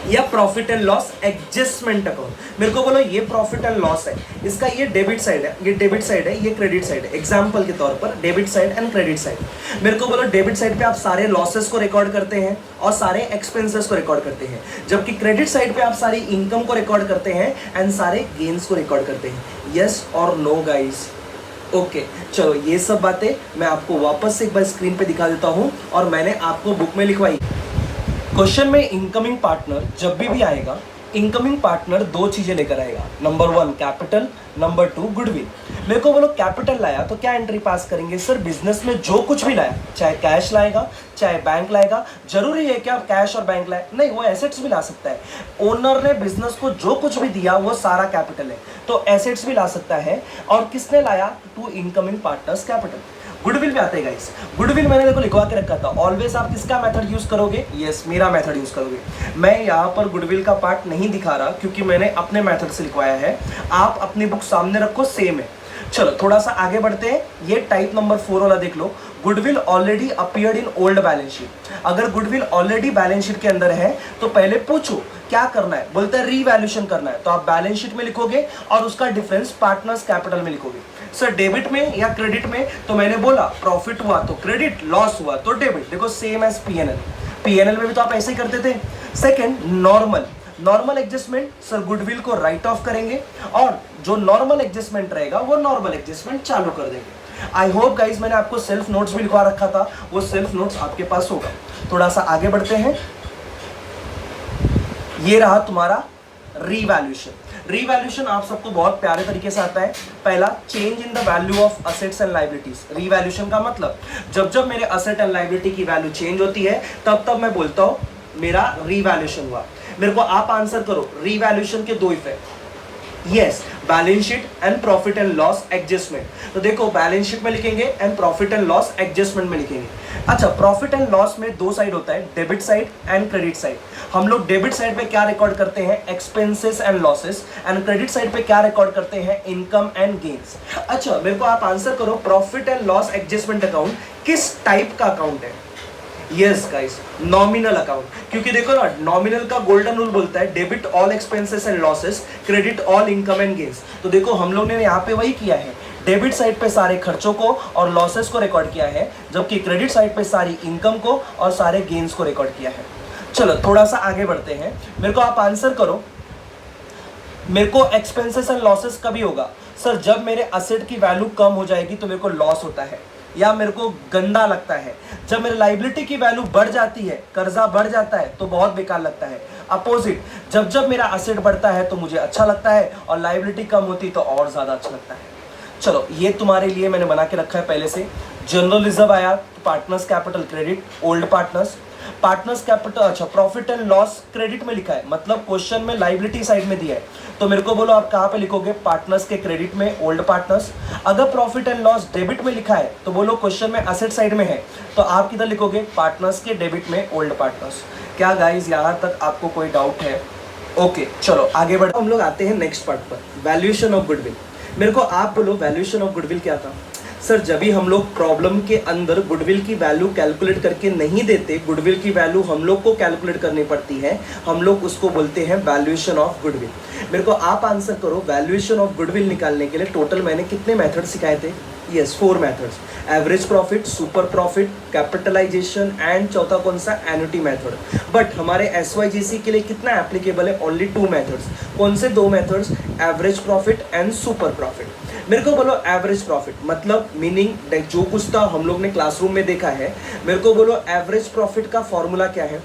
A: या profit and loss adjustment account. मेरे को बोलो ये प्रॉफिट एंड लॉस है, इसका ये डेबिट साइड है, ये डेबिट साइड है, ये क्रेडिट साइड है। एग्जांपल के तौर पर debit side and credit side. मेरे को बोलो डेबिट साइड पे आप सारे लॉसेस को रिकॉर्ड करते हैं और सारे एक्सपेंसेस को रिकॉर्ड करते हैं, जबकि क्रेडिट साइड पे आप सारी इनकम को रिकॉर्ड करते हैं एंड सारे गेन्स को रिकॉर्ड करते हैं। यस और नो गाइस? ओके, चलो ये सब बातें मैं आपको वापस से एक बार स्क्रीन पे दिखा देता हूं और मैंने आपको बुक में लिखवाई। क्वेश्चन में इनकमिंग पार्टनर जब भी आएगा, इनकमिंग पार्टनर दो चीजें लेकर आएगा। Number 1 capital, number 2 goodwill. मेरे को बोलो कैपिटल लाया तो क्या एंट्री पास करेंगे? सर बिजनेस में जो कुछ भी लाया, चाहे कैश लाएगा चाहे बैंक लाएगा, जरूरी है कि आप कैश और बैंक लाए? नहीं, वो एसेट्स भी ला सकता है। ओनर ने बिजनेस को जो कुछ भी दिया वो सारा कैपिटल है, तो एसेट्स भी ला सकता है। और किसने लाया? 2 इनकमिंग पार्टनर्स कैपिटल। गुडविल भी आते हैं गाइस। गुडविल मैंने देखो लिखवा के रखा था। ऑलवेज आप किसका मेथड यूज करोगे? यस, मेरा मेथड यूज करोगे। मैं यहाँ पर गुडविल का पार्ट नहीं दिखा रहा क्योंकि मैंने अपने मेथड से लिखवाया है। आप अपनी बुक सामने रखो, सेम है। चलो थोड़ा सा आगे बढ़ते हैं। ये टाइप नंबर 4 वाला देख लो। Goodwill already appeared in old balance sheet. अगर गुडविल ऑलरेडी बैलेंस शीट के अंदर है तो पहले पूछो क्या करना है, बोलते हैं रीवैल्यूएशन करना है, तो आप बैलेंस शीट में लिखोगे और उसका डिफरेंस पार्टनर्स कैपिटल में लिखोगे। सर डेबिट में या क्रेडिट में? तो मैंने बोला प्रॉफिट हुआ तो क्रेडिट, लॉस हुआ तो डेबिट। देखो सेम एज पीएनएल। पीएनएल में भी तो आप ऐसे ही करते थे। Second, normal adjustment. Sir goodwill को राइट ऑफ करेंगे और जो नॉर्मल एडजस्टमेंट रहेगा वो नॉर्मल एडजस्टमेंट चालू कर देंगे। आई होप गाइज मैंने आपको सेल्फ नोट्स भी लिखवा रखा था, वो सेल्फ नोट्स आपके पास होगा। थोड़ा सा आगे बढ़ते हैं। ये रहा तुम्हारा रीवैल्यूएशन। रीवैल्यूएशन आप सबको बहुत प्यारे तरीके से आता है। पहला, change in the value of assets and liabilities. Revaluation का मतलब जब मेरे असेट एंड लायबिलिटी की वैल्यू चेंज होती है तब मैं बोलता हूं मेरा रीवैल्यूएशन हुआ। मेरे को आप आंसर करो, रीवैल्यूएशन के 2 effect. Yes, balance sheet and profit and loss adjustment. तो देखो बैलेंस शीट में लिखेंगे and profit and loss adjustment में लिखेंगे। अच्छा, प्रॉफिट एंड लॉस में 2 साइड होता है, debit side and credit side. हम लोग डेबिट साइड पे क्या रिकॉर्ड करते हैं? Expenses and losses. And credit side पे क्या रिकॉर्ड करते हैं? Income and gains. अच्छा, मेरे को आप आंसर करो, profit and loss adjustment account किस टाइप का अकाउंट है? Yes guys, nominal account. क्योंकि देखो ना, नॉमिनल का गोल्डन रूल बोलता है debit all expenses and losses, credit all income and gains. तो देखो हम लोग ने यहाँ पे वही किया है, डेबिट साइड पे सारे खर्चों को और लॉसेस को रिकॉर्ड किया है, जबकि क्रेडिट साइड पे सारी इनकम को और सारे गेन्स को रिकॉर्ड किया है। चलो थोड़ा सा आगे बढ़ते हैं। मेरे को आप आंसर करो, मेरे को एक्सपेंसेस एंड लॉसेस कभी होगा? सर जब मेरे असेट की वैल्यू कम हो जाएगी तो मेरे को लॉस होता है या मेरे को गंदा लगता है। जब मेरी लाइबिलिटी की वैल्यू बढ़ जाती है, कर्जा बढ़ जाता है तो बहुत बेकार लगता है। अपोजिट, जब मेरा असेट बढ़ता है तो मुझे अच्छा लगता है और लाइबिलिटी कम होती तो और ज़्यादा अच्छा लगता है। चलो ये तुम्हारे लिए मैंने बना के रखा है पहले से। जनरल रिजर्व आया, partners capital credit, old partners capital. अच्छा, प्रॉफिट एंड लॉस क्रेडिट में लिखा है, मतलब क्वेश्चन में लाइबिलिटी साइड में दिया है, तो मेरे को बोलो आप कहाँ पे लिखोगे? पार्टनर्स के क्रेडिट में, ओल्ड पार्टनर्स। अगर प्रॉफिट एंड लॉस डेबिट में लिखा है तो बोलो क्वेश्चन में असेट साइड में है, तो आप किधर लिखोगे? पार्टनर्स के डेबिट में, ओल्ड पार्टनर्स। क्या गाइज यहाँ तक आपको कोई डाउट है? ओके, चलो आगे बढ़ो। हम लोग आते हैं नेक्स्ट पार्ट पर, वैल्यूएशन ऑफ गुडविल। मेरे को आप बोलो वैल्यूएशन ऑफ गुडविल क्या था? सर जब भी हम लोग प्रॉब्लम के अंदर गुडविल की वैल्यू कैलकुलेट करके नहीं देते, गुडविल की वैल्यू हम लोग को कैलकुलेट करनी पड़ती है, हम लोग उसको बोलते हैं वैल्यूएशन ऑफ गुडविल। मेरे को आप आंसर करो, वैल्यूएशन ऑफ गुडविल निकालने के लिए टोटल मैंने कितने मेथड सिखाए थे? Yes, 4 methods, average profit, super profit, capitalisation and चौथा कौन सा? Annuity method. बट हमारे SYGC के लिए कितना एप्लीकेबल है? Only 2 methods. कौन से 2 methods? Average profit and super profit. मेरे को बोलो एवरेज प्रॉफिट मतलब मीनिंग जो कुछ था हम लोग ने क्लासरूम में देखा है, मेरे को बोलो एवरेज प्रॉफिट का फॉर्मूला क्या है?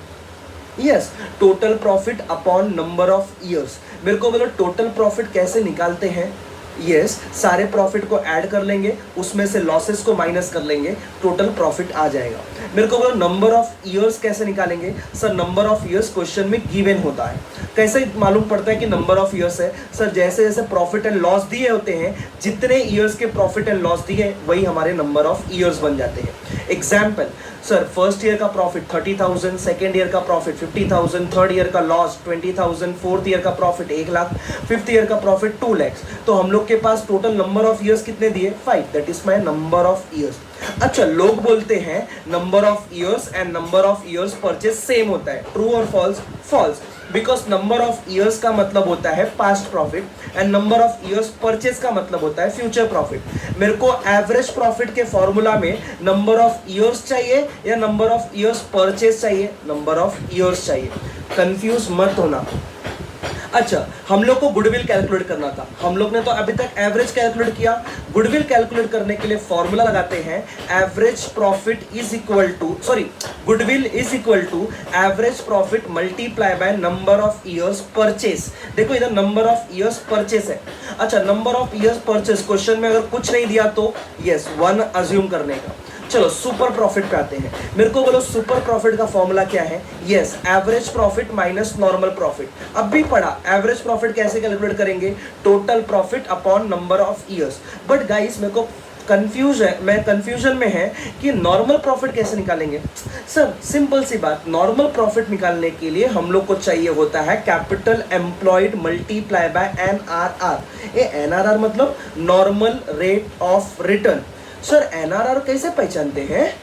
A: Yes, total profit upon number of years. मेरे को बोलो टोटल प्रॉफिट कैसे निकालते हैं? यस, सारे प्रॉफिट को ऐड कर लेंगे, उसमें से लॉसेस को माइनस कर लेंगे, टोटल प्रॉफिट आ जाएगा। मेरे को बोलो नंबर ऑफ ईयर्स कैसे निकालेंगे? Sir number of years question में गिवन होता है। कैसे मालूम पड़ता है कि नंबर ऑफ ईयर्स है? सर जैसे जैसे प्रॉफिट एंड लॉस दिए होते हैं, जितने ईयर्स के प्रॉफिट एंड लॉस दिए वही हमारे नंबर ऑफ ईयर्स बन जाते हैं। एग्जाम्पल, सर फर्स्ट ईयर का प्रॉफिट 30,000, सेकेंड ईयर का प्रॉफिट 50,000, थर्ड ईयर का लॉस 20,000, फोर्थ ईयर का प्रॉफिट 1 लाख, फिफ्थ ईयर का प्रॉफिट 2 लाख। तो हम लोग के पास टोटल नंबर ऑफ ईयर्स कितने दिए? 5, that is my number of years. अच्छा, लोग बोलते हैं number of years and number of years purchase same होता है। ट्रू और false? False, because number of years का मतलब होता है past profit and number of years purchase का मतलब होता है फ्यूचर प्रॉफिट। मेरे को एवरेज प्रॉफिट के फॉर्मूला में नंबर ऑफ ईयर्स चाहिए या नंबर ऑफ ईयर्स परचेज चाहिए? नंबर ऑफ ईयर्स चाहिए। कंफ्यूज मत होना। अच्छा, हम लोग को गुडविल कैलकुलेट करना था। हम लोग ने तो अभी तक एवरेज कैलकुलेट किया। गुडविल कैलकुलेट करने के लिए फॉर्मूला लगाते हैं, average profit is equal to, sorry, goodwill is equal to average profit multiply by number of years purchase. देखो इधर नंबर ऑफ ईयर्स परचेस है। अच्छा, number of years purchase question में अगर कुछ नहीं दिया तो यस 1 अज्यूम करने का। चलो सुपर प्रॉफिट पे आते हैं। मेरे को बोलो सुपर प्रॉफिट का फॉर्मूला क्या है? Yes, average profit minus normal profit. अब भी पढ़ा, एवरेज प्रॉफिट कैसे कैलकुलेट करेंगे? Total profit upon number of years. But guys मेरे को कंफ्यूजन में है कि नॉर्मल प्रॉफिट कैसे निकालेंगे? सर सिंपल सी बात, नॉर्मल प्रॉफिट निकालने के लिए हम लोग को चाहिए होता है capital employed multiply by NRR। ये NRR मतलब normal rate of return. Sir NRR कैसे पहचानते हैं?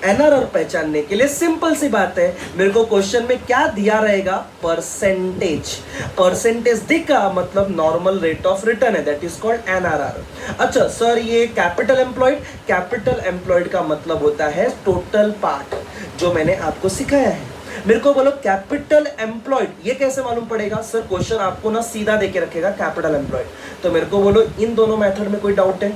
A: NRR पहचानने के लिए सिंपल सी बात है, मेरे को क्वेश्चन में क्या दिया रहेगा? परसेंटेज। परसेंटेज दिखा मतलब नॉर्मल रेट ऑफ रिटर्न है, दैट इज कॉल्ड NRR। अच्छा सर, ये कैपिटल एम्प्लॉयड का मतलब होता है टोटल पार्ट, जो मैंने आपको सिखाया है। मेरे को बोलो कैपिटल एम्प्लॉयड, ये कैसे मालूम पड़ेगा? सर क्वेश्चन आपको ना सीधा देके रखेगा कैपिटल एम्प्लॉयड। तो मेरे को बोलो इन दोनों मेथड में कोई डाउट है?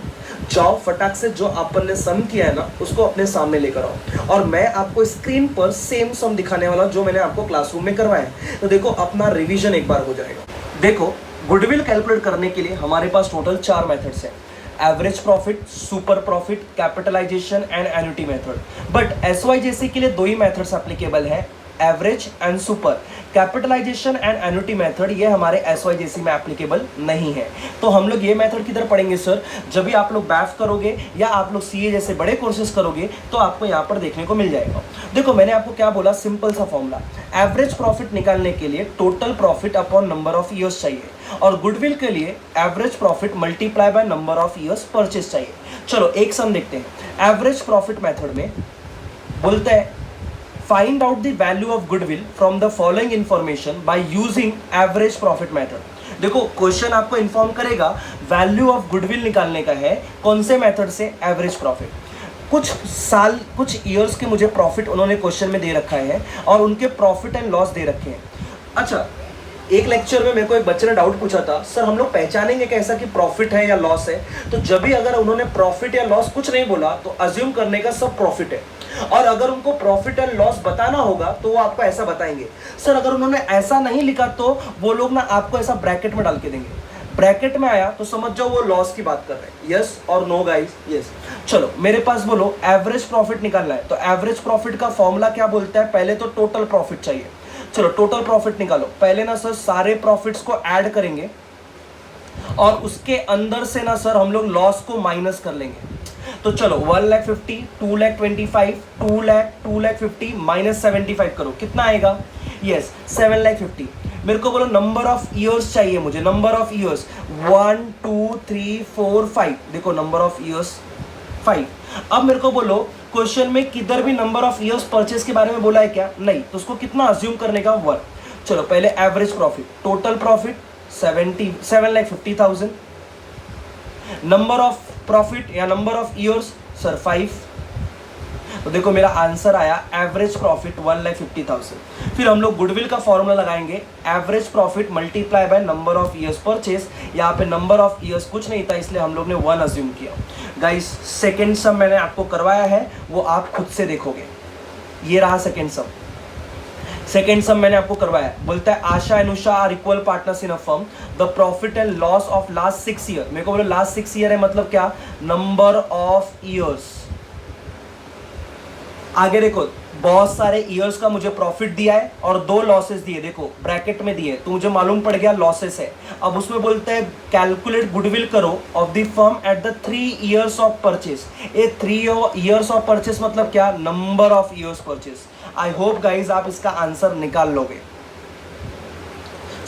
A: जाओ फटाक से जो अपन ने सम किया है ना उसको अपने सामने लेकर आओ, और मैं आपको स्क्रीन पर सेम सम दिखाने वाला जो मैंने आपको क्लासरूम में करवाया है। तो देखो अपना रिवीजन एक बार हो जाएगा। देखो गुडविल कैलकुलेट करने के लिए हमारे पास टोटल 4 मेथड्स हैं, average profit, super profit, capitalisation and annuity method. But SYJC के लिए 2 ही मेथड्स एप्लीकेबल है, average and super. Capitalisation and annuity method ये हमारे SYJC में एप्लीकेबल नहीं है। तो हम लोग ये मेथड किधर पढ़ेंगे सर? जब भी आप लोग BAF करोगे या आप लोग CA जैसे बड़े कोर्सेज करोगे तो आपको यहाँ पर देखने को मिल जाएगा। देखो मैंने आपको क्या बोला, सिंपल सा फॉर्मूला, एवरेज प्रॉफिट निकालने के लिए total profit upon number of years चाहिए, और गुडविल के लिए average profit multiply by number of years purchase चाहिए। चलो एक सम देखते हैं। एवरेज प्रॉफिट मेथड में बोलते हैं find out the value of goodwill from the following information by using average profit method। देखो क्वेश्चन आपको इन्फॉर्म करेगा वैल्यू ऑफ गुडविल निकालने का है, कौन से मेथड से? Average profit. कुछ ईयर्स के मुझे प्रॉफिट उन्होंने क्वेश्चन में दे रखा है और उनके प्रॉफिट एंड लॉस दे रखे हैं। अच्छा, एक लेक्चर में मेरे को एक बच्चे ने डाउट पूछा था, सर हम लोग पहचानेंगे कैसा कि प्रॉफिट है या लॉस है? तो जब भी अगर उन्होंने प्रॉफिट या लॉस कुछ नहीं बोला तो अज्यूम करने का सब प्रॉफिट है, और अगर उनको प्रॉफिट एंड लॉस बताना होगा तो वो आपको ऐसा बताएंगे। सर अगर उन्होंने ऐसा नहीं लिखा तो वो लोग ना आपको ऐसा ब्रैकेट में डाल के देंगे, ब्रैकेट में आया तो समझ जाओ वो लॉस की बात कर रहे हैं। यस और नो गाइस? यस। चलो मेरे पास बोलो एवरेज प्रॉफिट निकालना है, तो एवरेज प्रॉफिट का फॉर्मूला क्या बोलता है? पहले तो टोटल प्रॉफिट चाहिए। चलो टोटल प्रॉफिट निकालो। पहले ना सर सारे प्रॉफिट्स को ऐड करेंगे और उसके अंदर से ना सर हम लोग लॉस को माइनस कर लेंगे। तो चलो 1,50,000, 2,25,000, 2,50,000 माइनस 75 करो, कितना आएगा? यस 7,50,000। मेरे को बोलो नंबर ऑफ ईयर्स चाहिए मुझे, नंबर ऑफ ईयर्स 1 2 3 4 5। देखो नंबर ऑफ ईयर्स 5। अब मेरे को बोलो क्वेश्चन में किधर भी नंबर ऑफ ईयर्स परचेज के बारे में बोला है क्या? नहीं। तो उसको कितना अज्यूम करने का? 1। चलो पहले average profit, total profit 7,50,000, number of profit या नंबर ऑफ ईयर्स सर 5। तो देखो मेरा आंसर आया एवरेज प्रॉफिट 1,50,000। फिर हम लोग गुडविल का फॉर्मूला लगाएंगे, average profit multiply by number of years purchase. यहाँ पे नंबर ऑफ ईयर्स कुछ नहीं था, इसलिए हम लोग ने 1 अज्यूम किया। गाइस सेकेंड सम मैंने आपको करवाया है, वो आप खुद से देखोगे। ये रहा सेकेंड सम। सेकेंड सम मैंने आपको करवाया, बोलता है Asha and Usha are equal partners in a firm, the profit and loss of last 6 year. मेरे को बोलो लास्ट 6 ईयर है मतलब क्या, नंबर ऑफ ईयर्स। आगे देखो बहुत सारे ईयर्स का मुझे प्रॉफिट दिया है और 2 लॉसेस दिए, देखो ब्रैकेट में दिए, तो मुझे मालूम पड़ गया लॉसेस है। अब उसमें बोलता है कैलकुलेट गुडविल करो of the firm at the 3 years of purchase. ये 3 ईयर्स ऑफ परचेज मतलब क्या, number of years purchase. I hope guys आप इसका आंसर निकाल लोगे।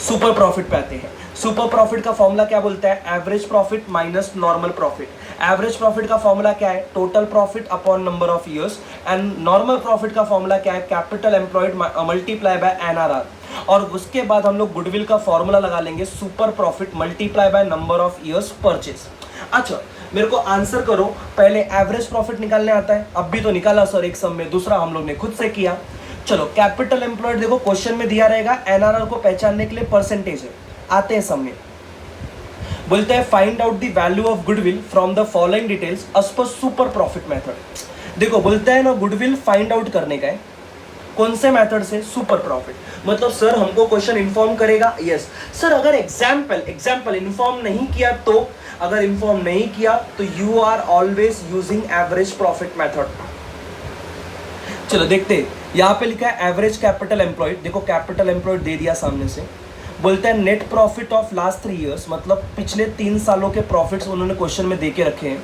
A: सुपर प्रॉफिट पे आते हैं। सुपर प्रॉफिट का फॉर्मूला क्या बोलता है, average profit minus normal profit. Average profit का फॉर्मूला क्या है, total profit upon number of years. And normal profit का फॉर्मूला क्या है, capital employed multiply by NRR. और उसके बाद हम लोग गुडविल का फॉर्मूला लगा लेंगे, super profit multiply by number of years purchase. अच्छा मेरे को आंसर करो, पहले एवरेज प्रॉफिट निकालने आता है, अब भी तो निकाला सर एक सम में, दूसरा हम लोग ने खुद से किया। चलो कैपिटल एम्प्लॉयड देखो क्वेश्चन में दिया रहेगा, एनआरआर को पहचानने के लिए परसेंटेज है। आते हैं सम में, बोलते हैं find out the value of goodwill from the following details as per super profit method. देखो बोलता है ना गुडविल फाइंड आउट करने का है, कौन से मेथड से, सुपर प्रॉफिट। मतलब सर हमको क्वेश्चन इन्फॉर्म करेगा, यस सर। अगर एग्जाम्पल इन्फॉर्म नहीं किया तो, अगर इन्फॉर्म नहीं किया तो you are always using average profit method. चलो देखते हैं, यहाँ पे लिखा है एवरेज कैपिटल एम्प्लॉयड। देखो कैपिटल एम्प्लॉयड दे दिया सामने से, बोलता है net profit of last 3 years, मतलब पिछले 3 सालों के प्रॉफिट्स उन्होंने क्वेश्चन में दे के रखे हैं।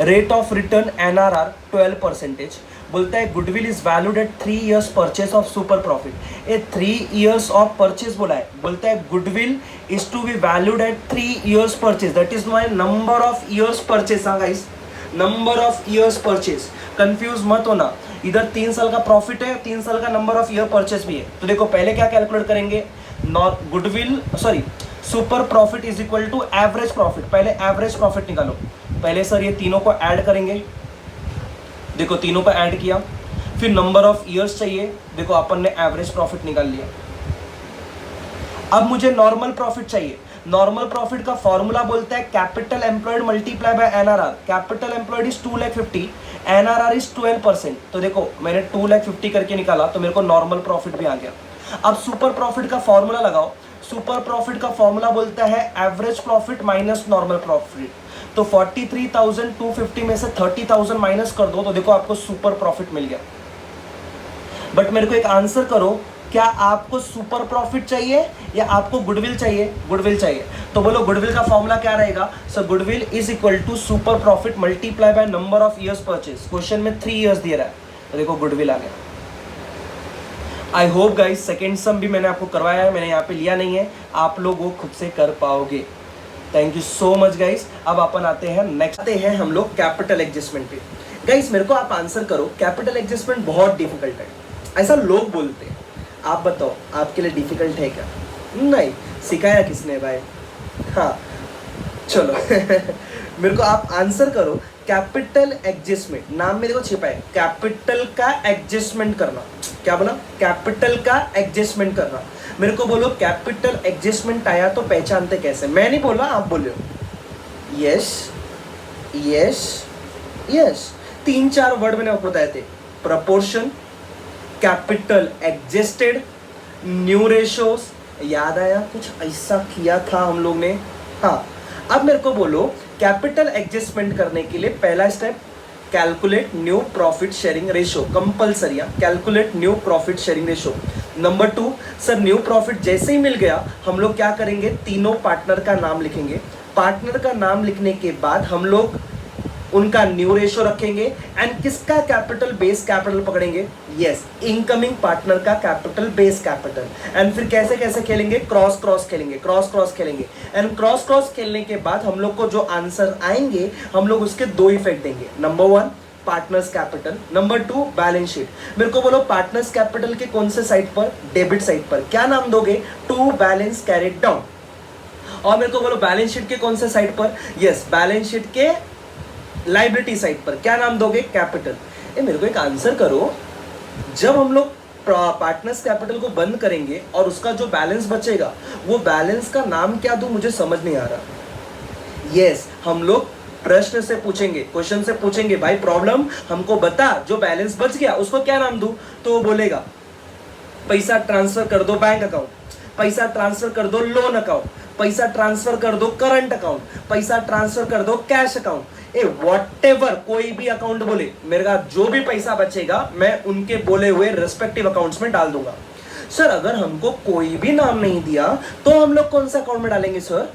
A: Rate of return NRR 12%। बोलता है goodwill is valued at 3 years purchase of super profit. ये 3 ईयर्स ऑफ परचेज बोला है, बोलता है goodwill is to be valued at 3 years purchase, that is my number of years purchase. हाँ guys, number of years purchase, confuse मत होना, इधर 3 साल का प्रॉफिट है, 3 साल का नंबर ऑफ ईयर परचेज भी है। तो देखो पहले क्या कैलकुलेट करेंगे, super profit is equal to average profit. पहले एवरेज प्रॉफिट निकालो, पहले सर ये तीनों को ऐड करेंगे, देखो तीनों को ऐड किया, फिर नंबर ऑफ ईयर्स चाहिए, देखो अपन ने एवरेज प्रॉफिट निकाल लिया। अब मुझे नॉर्मल प्रॉफिट चाहिए। नॉर्मल प्रॉफिट का फॉर्मूला बोलता है capital employed multiply by NRR. Capital employed is 2,50,000, NRR is 12%। तो देखो मैंने 2,50,000 करके निकाला तो मेरे को नॉर्मल प्रॉफिट भी आ गया। अब सुपर प्रॉफिट का फॉर्मूला लगाओ। सुपर प्रॉफिट का फॉर्मूला बोलता है average profit minus normal profit. तो 43,250 में से 30,000 माइनस कर दो तो देखो आपको सुपर प्रॉफिट मिल गया। बट मेरे को एक आंसर करो, क्या आपको सुपर प्रॉफिट चाहिए या आपको गुडविल चाहिए? गुडविल चाहिए। तो बोलो गुडविल का फॉर्मूला क्या रहेगा? So goodwill is equal to super profit multiply by number of years purchase. Question में 3 ईयर्स दिया रहा है, तो देखो गुडविल आ गया। आई होप गाइस सेकेंड सम भी मैंने आपको करवाया है, मैंने यहाँ पे लिया नहीं है, आप लोग वो खुद से कर पाओगे। Thank you so much guys. अब अपन आते हैं नेक्स्ट, आते हैं हम लोग कैपिटल एडजस्टमेंट पे। गाइस मेरे को आप आंसर करो, कैपिटल एडजस्टमेंट बहुत डिफिकल्ट है, ऐसा लोग बोलते हैं। आप बताओ आपके लिए डिफिकल्ट है क्या? नहीं, सिखाया किसने भाई? हाँ चलो मेरे को आप आंसर करो, कैपिटल एडजस्टमेंट नाम में देखो छिपा है, कैपिटल का एडजस्टमेंट करना। क्या बोला? कैपिटल का एडजस्टमेंट करना। मेरे को बोलो कैपिटल एडजस्टमेंट आया तो पहचानते कैसे? मैं नहीं बोल रहा, आप बोल रहे हो। यस यस यस, 3-4 वर्ड मैंने आपको बताए थे, proportion, capital adjusted, new ratios. याद आया? कुछ ऐसा किया था हम लोग ने। हाँ, अब मेरे को बोलो कैपिटल एडजस्टमेंट करने के लिए पहला step, calculate new profit sharing ratio, compulsory. Calculate new profit sharing ratio. Number 2, sir new profit जैसे ही मिल गया हम लोग क्या करेंगे? तीनों पार्टनर का नाम लिखेंगे। पार्टनर का नाम लिखने के बाद हम लोग उनका न्यू रेशो रखेंगे एंड किसका कैपिटल बेस कैपिटल पकड़ेंगे? यस, इनकमिंग पार्टनर का कैपिटल बेस कैपिटल। एंड फिर कैसे कैसे खेलेंगे? क्रॉस क्रॉस खेलेंगे, क्रॉस क्रॉस खेलेंगे। एंड क्रॉस क्रॉस खेलने के बाद हम लोग को जो आंसर आएंगे हम लोग उसके 2 इफेक्ट देंगे। Number 1 partners capital, number 2 balance sheet. मेरे को बोलो पार्टनर्स कैपिटल के कौन से साइड पर? डेबिट साइड पर। क्या नाम दोगे? To balance carried down. और मेरे को बोलो बैलेंस शीट के कौन से साइड पर? यस, बैलेंस शीट के लाइबिलिटी साइड पर क्या नाम दोगे? कैपिटल। मेरे को एक आंसर करो, जब हम लोग पार्टनर्स कैपिटल को बंद करेंगे और उसका जो बैलेंस बचेगा वो बैलेंस का नाम क्या दूं, मुझे समझ नहीं आ रहा। यस, हम लोग प्रश्न से पूछेंगे, क्वेश्चन से पूछेंगे, भाई प्रॉब्लम हमको बता, जो बैलेंस बच गया उसको क्या नाम दूं, तो वो बोलेगा पैसा ट्रांसफर कर दो बैंक अकाउंट, पैसा ट्रांसफर कर दो लोन अकाउंट, पैसा ट्रांसफर कर दो करंट अकाउंट, पैसा ट्रांसफर कर दो कैश अकाउंट, व्हाटएवर कोई भी अकाउंट बोले, मेरे का जो भी पैसा बचेगा मैं उनके बोले हुए रेस्पेक्टिव अकाउंट्स में डाल दूंगा। सर अगर हमको कोई भी नाम नहीं दिया तो हम लोग कौन सा अकाउंट में डालेंगे सर?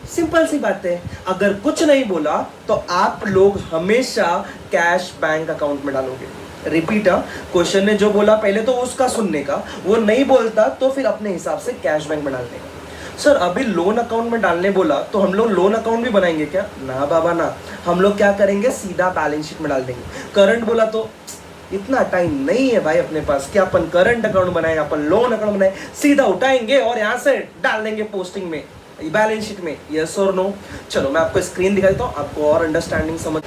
A: सिंपल सी बात है, अगर कुछ नहीं बोला तो आप लोग हमेशा कैश बैंक अकाउंट में डालोगे। रिपीट, क्वेश्चन ने जो बोला पहले तो उसका सुनने का, वो नहीं बोलता तो फिर अपने हिसाब से कैश बैंक में डालने का। सर अभी लोन अकाउंट में डालने बोला तो हम लोग लोन अकाउंट भी बनाएंगे क्या? ना बाबा ना, हम लोग क्या करेंगे, सीधा बैलेंस शीट में डाल देंगे। करंट बोला तो इतना टाइम नहीं है भाई अपने पास कि अपन करंट अकाउंट बनाए, अपन लोन अकाउंट बनाए, सीधा उठाएंगे और यहाँ से डाल देंगे पोस्टिंग में, बैलेंस शीट में। यस और नो? चलो मैं आपको स्क्रीन दिखा देता हूँ, आपको और अंडरस्टैंडिंग समझ।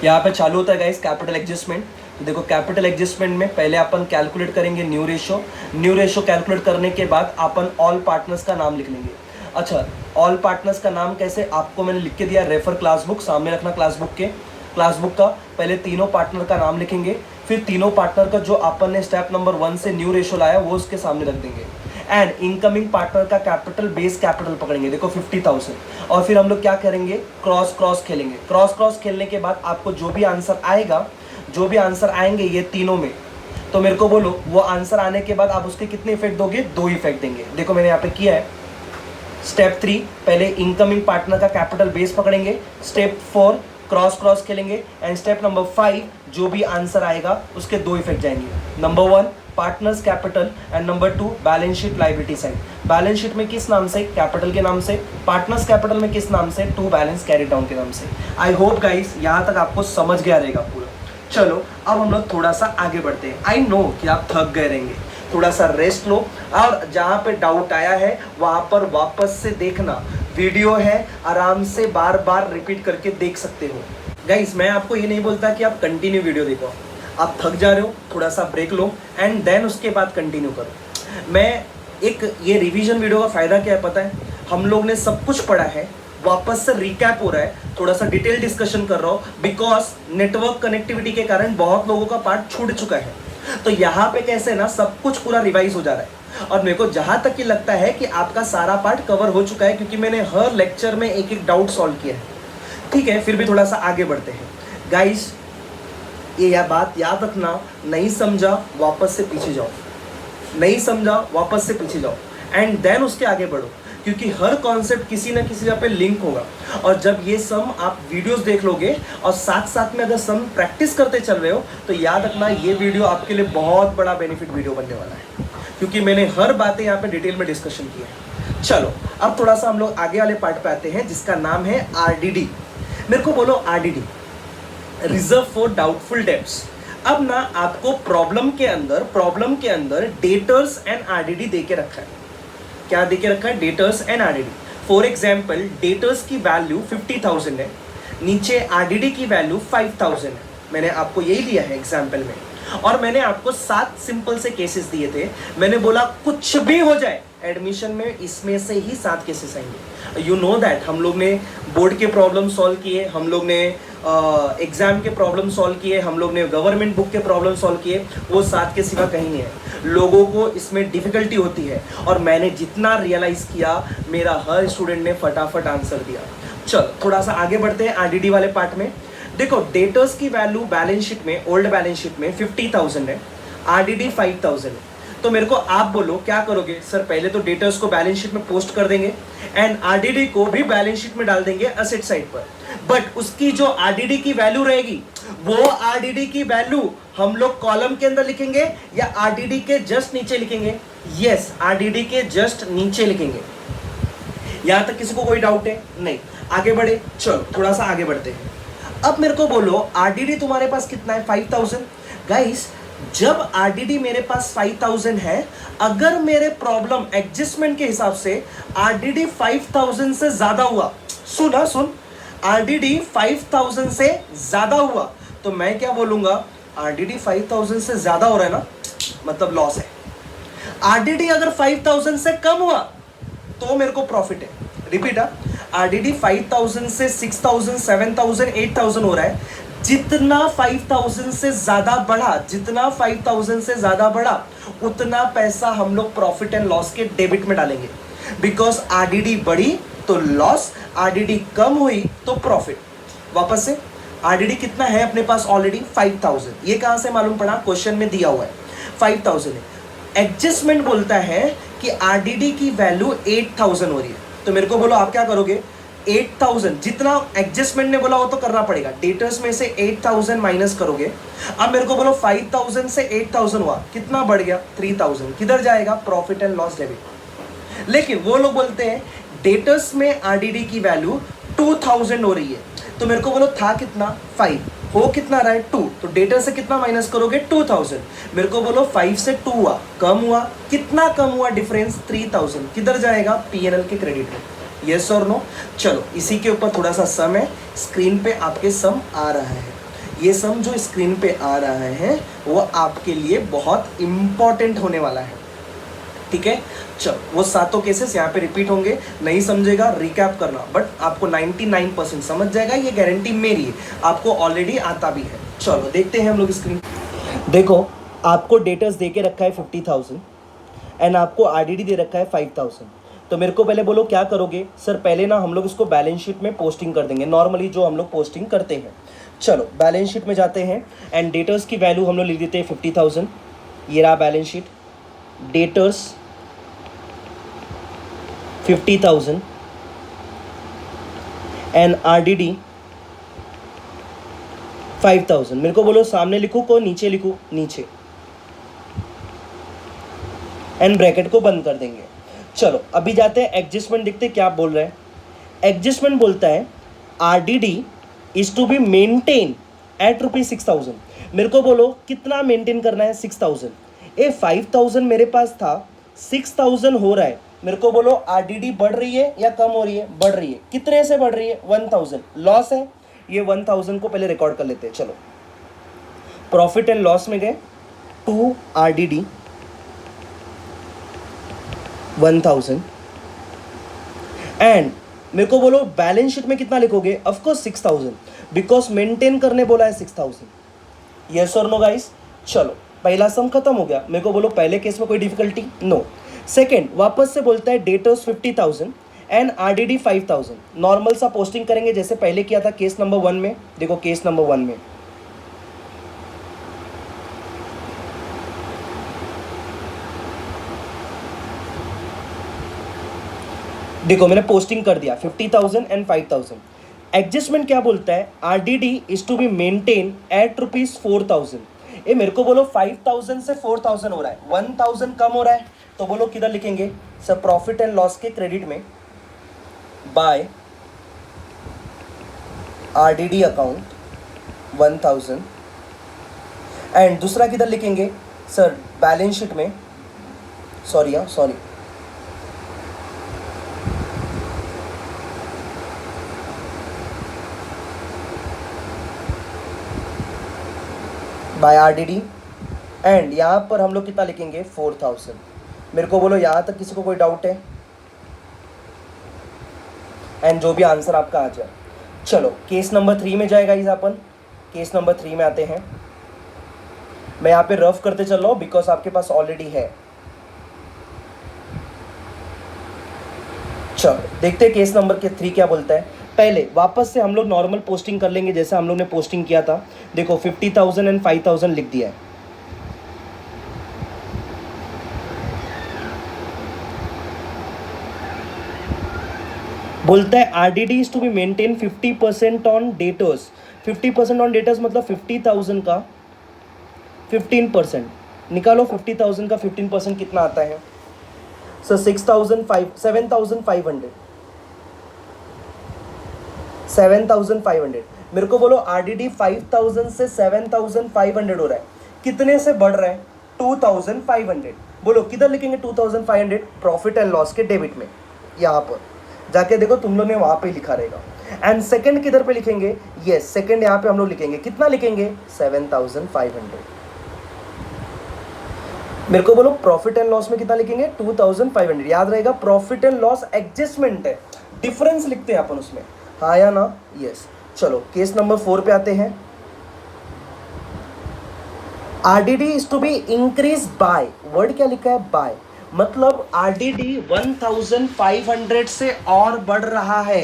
A: यहाँ पे चालू होता है गाइस कैपिटल एडजस्टमेंट। देखो कैपिटल एडजस्टमेंट में पहले अपन कैलकुलेट करेंगे न्यू रेशो कैलकुलेट करने के बाद अपन ऑल पार्टनर्स का नाम लिख लेंगे। अच्छा, ऑल पार्टनर्स का नाम कैसे, आपको मैंने लिख के दिया, रेफर क्लास बुक, सामने रखना क्लास बुक का पहले तीनों पार्टनर का नाम लिखेंगे, फिर तीनों पार्टनर का जो अपन ने स्टेप नंबर 1 से न्यू रेशो लाया वो उसके सामने रख देंगे। एंड इनकमिंग पार्टनर का कैपिटल बेस कैपिटल पकड़ेंगे, देखो 50,000, और फिर हम लोग क्या करेंगे, क्रॉस खेलेंगे। क्रॉस खेलने के बाद आपको जो भी आंसर आएंगे ये तीनों में, तो मेरे को बोलो वो आंसर आने के बाद आप उसके कितने इफेक्ट दोगे? 2 इफेक्ट देंगे। देखो मैंने यहाँ पे किया है। स्टेप 3 पहले इनकमिंग पार्टनर का कैपिटल बेस पकड़ेंगे, स्टेप 4 क्रॉस खेलेंगे, एंड स्टेप नंबर 5 जो भी आंसर आएगा उसके 2 इफेक्ट जाएंगे। Number 1 partners capital and number 2 balance sheet liability side. Balance sheet में किस नाम से? कैपिटल के नाम से। पार्टनर्स कैपिटल में किस नाम से? टू बैलेंस कैरी डाउन के नाम से। आई होप गाइस यहाँ तक आपको समझ गया रहेगा पूरा। चलो अब हम लोग थोड़ा सा आगे बढ़ते हैं। आई नो कि आप थक गए रहेंगे, थोड़ा सा रेस्ट लो, और जहाँ पे डाउट आया है वहाँ पर वापस से देखना, वीडियो है, आराम से बार बार रिपीट करके देख सकते हो। गाइस मैं आपको ये नहीं बोलता कि आप कंटिन्यू वीडियो देखो, आप थक जा रहे हो थोड़ा सा ब्रेक लो एंड देन उसके बाद कंटिन्यू करो। मैं एक ये रिवीजन वीडियो का फ़ायदा क्या है पता है, हम लोग ने सब कुछ पढ़ा है, वापस से रिकैप हो रहा है, थोड़ा सा डिटेल डिस्कशन कर रहा हूँ, बिकॉज नेटवर्क कनेक्टिविटी के कारण बहुत लोगों का पार्ट छूट चुका है। तो यहाँ पे कैसे ना सब कुछ पूरा रिवाइज हो जा रहा है, और मेरे को जहाँ तक कि लगता है कि आपका सारा पार्ट कवर हो चुका है, क्योंकि मैंने हर लेक्चर में एक एक डाउट सॉल्व किया है। ठीक है, फिर भी थोड़ा सा आगे बढ़ते हैं गाइस। ये बात याद रखना, नहीं समझा वापस से पीछे जाओ, नहीं समझा वापस से पीछे जाओ एंड देन उसके आगे बढ़ो, क्योंकि हर कॉन्सेप्ट किसी ना किसी जगह पे लिंक होगा। और जब ये सम आप वीडियोस देख लोगे और साथ साथ में अगर सम प्रैक्टिस करते चल रहे हो तो याद रखना ये वीडियो आपके लिए बहुत बड़ा बेनिफिट वीडियो बनने वाला है, क्योंकि मैंने हर बातें यहाँ पे डिटेल में डिस्कशन की है। चलो अब थोड़ा सा हम लोग आगे वाले पार्ट पे आते हैं, जिसका नाम है RDD। मेरे को बोलो RDD, reserve for doubtful debts. अब ना आपको प्रॉब्लम के अंदर डेटर्स एंड RDD दे के रखा है। क्या दे के रखा है? Debtors and RDD। For example debtors की वैल्यू 50,000 है, नीचे RDD की वैल्यू 5,000 है। मैंने आपको यही लिया है एग्जाम्पल में, और मैंने आपको 7 सिंपल से केसेस दिए थे। मैंने बोला कुछ भी हो जाए एडमिशन में इसमें से ही 7 केसेस आएंगे। यू नो दैट हम लोग ने बोर्ड के प्रॉब्लम सॉल्व किए, हम लोग ने एग्जाम के प्रॉब्लम सॉल्व किए, हम लोग ने गवर्नमेंट बुक के प्रॉब्लम सॉल्व किए, वो 7 के सिवा कहीं नहीं है। लोगों को इसमें डिफिकल्टी होती है, और मैंने जितना रियलाइज़ किया मेरा हर स्टूडेंट ने फटाफट आंसर दिया। चलो थोड़ा सा आगे बढ़ते हैं RDD वाले पार्ट में। देखो डेटर्स की वैल्यू बैलेंस शीट में, ओल्ड बैलेंस शीट में 50,000 है, RDD 5,000 है। तो मेरे को आप बोलो क्या करोगे? सर पहले तो डेटर्स को बैलेंस शीट में पोस्ट कर देंगे एंड RDD को भी बैलेंस शीट में डाल देंगे असेट साइड पर, बट उसकी जो RDD की वैल्यू रहेगी वो RDD की वैल्यू हम लोग कॉलम के अंदर लिखेंगे या RDD के जस्ट नीचे लिखेंगे? यस, RDD के जस्ट नीचे लिखेंगे। यहां तक किसी को कोई डाउट है? नहीं। आगे बढ़े, चलो थोड़ा सा आगे बढ़ते हैं। अब मेरे को बोलो RDD तुम्हारे पास कितना है? 5,000। गाइस जब RDD मेरे पास 5,000 है, अगर मेरे प्रॉब्लम एडजस्टमेंट के हिसाब से RDD 5,000 से ज्यादा हुआ, सुन, RDD 5,000 से ज्यादा हुआ तो मैं क्या बोलूंगा? आरडीडी 5000 से ज्यादा हो रहा है ना, मतलब लॉस है। आरडीडी अगर 5000 से कम हुआ तो मेरे को प्रॉफिट है। रिपीट, आरडीडी 5000 से 6000 7000 8000 हो रहा है। जितना 5000 से ज्यादा बढ़ा, जितना 5000 से ज्यादा बढ़ा, उतना पैसा हम लोग प्रॉफिट एंड लॉस के डेबिट में डालेंगे। बिकॉज आरडीडी बढ़ी तो लॉस, आरडीडी कम हुई तो प्रॉफिट। वापस से, आरडीडी कितना है अपने पास ऑलरेडी 5000। ये कहां से मालूम पड़ा, क्वेश्चन में दिया हुआ है 5000 है। एडजस्टमेंट बोलता है कि आरडीडी की वैल्यू 8000 हो रही है, तो मेरे को बोलो आप क्या करोगे, 8000 जितना एडजस्टमेंट ने बोला वो तो करना पड़ेगा। डेटर्स में से 8000 माइनस करोगे। अब मेरे को बोलो 5000 से 8000 हुआ, कितना बढ़ गया 3000, किधर जाएगा, प्रॉफिट एंड लॉस डेबिट। लेकिन वो लोग बोलते हैं डेटर्स में आरडीडी की वैल्यू 2000 हो रही है, तो मेरे को बोलो था कितना 5, हो कितना रहा है 2, तो डेटर से कितना माइनस करोगे 2000। मेरे को बोलो 5 से 2 हुआ, कम हुआ, कितना कम हुआ डिफरेंस 3000, किधर जाएगा, पीएनएल के क्रेडिट में। यस और नो। चलो इसी के ऊपर थोड़ा सा सम है, स्क्रीन पे आपके सम आ रहा है। ये सम जो स्क्रीन पे आ रहा है वो आपके लिए बहुत इंपॉर्टेंट होने वाला है, ठीक है। चलो वो सातों केसेस यहाँ पे रिपीट होंगे, नहीं समझेगा रिकैप करना, बट आपको 99% समझ जाएगा, ये गारंटी मेरी है, आपको ऑलरेडी आता भी है। चलो देखते हैं हम लोग स्क्रीन। देखो आपको डेटर्स दे के रखा है 50,000 एंड आपको आरडीडी दे रखा है 5000। तो मेरे को पहले बोलो क्या करोगे, सर पहले ना हम लोग इसको बैलेंस शीट में पोस्टिंग कर देंगे, नॉर्मली जो हम लोग पोस्टिंग करते हैं। चलो बैलेंस शीट में जाते हैं एंड डेटर्स की वैल्यू हम लोग लिख देते हैं 50,000। ये रहा balance sheet, debtors 50,000 and RDD 5000। मेरे को बोलो सामने लिखूं को नीचे लिखूं, नीचे, एंड ब्रैकेट को बंद कर देंगे। चलो अभी जाते हैं एडजस्टमेंट, देखते क्या बोल रहा है। एडजस्टमेंट बोलता है RDD is to be maintain at ₹6000। मेरे को बोलो कितना मेंटेन करना है, 6000। ए 5000 मेरे पास था, 6000 हो रहा है। मेरे को बोलो आरडीडी बढ़ रही है या कम हो रही है, बढ़ रही है। कितने से बढ़ रही है, 1000। लॉस है, ये 1000 को पहले रिकॉर्ड कर लेते हैं। चलो प्रॉफिट एंड लॉस में गए, 2 आरडीडी 1000 एंड मेरे को बोलो बैलेंस शीट में कितना लिखोगे, ऑफकोर्स 6000, बिकॉज मेंटेन करने बोला है 6000। यस और नो गाइस। चलो पहला सम खत्म हो गया। मेरे को बोलो पहले केस में कोई डिफिकल्टी, नो। सेकेंड वापस से बोलता है डेटर्स 50,000 एंड आरडीडी 5000। नॉर्मल सा पोस्टिंग करेंगे जैसे पहले किया था केस नंबर 1 में। देखो केस नंबर 1 में देखो मैंने पोस्टिंग कर दिया 50,000 एंड 5000। एडजस्टमेंट क्या बोलता है, RDD is to be maintain at ₹4000। ये मेरे को बोलो 5000 से 4000 हो रहा है, 1000 कम हो रहा है, तो बोलो किधर लिखेंगे, सर प्रॉफिट एंड लॉस के क्रेडिट में बाय आरडीडी अकाउंट 1000 एंड दूसरा किधर लिखेंगे, सर बैलेंस शीट में, सॉरी बाय आरडीडी एंड यहाँ पर हम लोग कितना लिखेंगे 4000। मेरे को बोलो यहाँ तक किसी को कोई डाउट है, एंड जो भी आंसर आपका आ जाए। चलो केस नंबर 3 में जाएगा इस अपन, केस नंबर 3 में आते हैं। मैं यहाँ पे रफ करते चल रहा हूँ बिकॉज आपके पास ऑलरेडी है। चलो देखते हैं केस नंबर 3 क्या बोलता है। पहले वापस से हम लोग नॉर्मल पोस्टिंग कर लेंगे जैसा हम लोग ने पोस्टिंग किया था। देखो 50,000 एंड 5000 लिख दिया है। बोलता है RDD is to be maintain 50% on debtors. 50% on debtors मतलब 50,000 का 15%। निकालो 50,000 का 15% कितना आता है, सर 7,500। मेरे को बोलो आरडीडी 5000 से 7,500 हो रहा है, कितने से बढ़ रहा है 2,500। बोलो किधर लिखेंगे 2,500, प्रॉफिट एंड लॉस के डेबिट में। यहाँ पर जाके देखो तुम लोग ने वहाँ पे लिखा रहेगा। एंड सेकंड किधर पे लिखेंगे? यस, सेकंड यहाँ पे हम लोग लिखेंगे, कितना लिखेंगे? 7,500। मेरे को बोलो प्रॉफिट एंड लॉस में कितना लिखेंगे? 2,500। याद रहेगा, प्रॉफिट एंड लॉस एडजस्टमेंट है, डिफरेंस लिखते हैं अपन उसमें, हाँ या ना? यस। चलो केस नंबर 4 पे आते हैं। RDD is to be increase by, word क्या लिखा है? बाय, मतलब आरडीडी 1,500 से और बढ़ रहा है।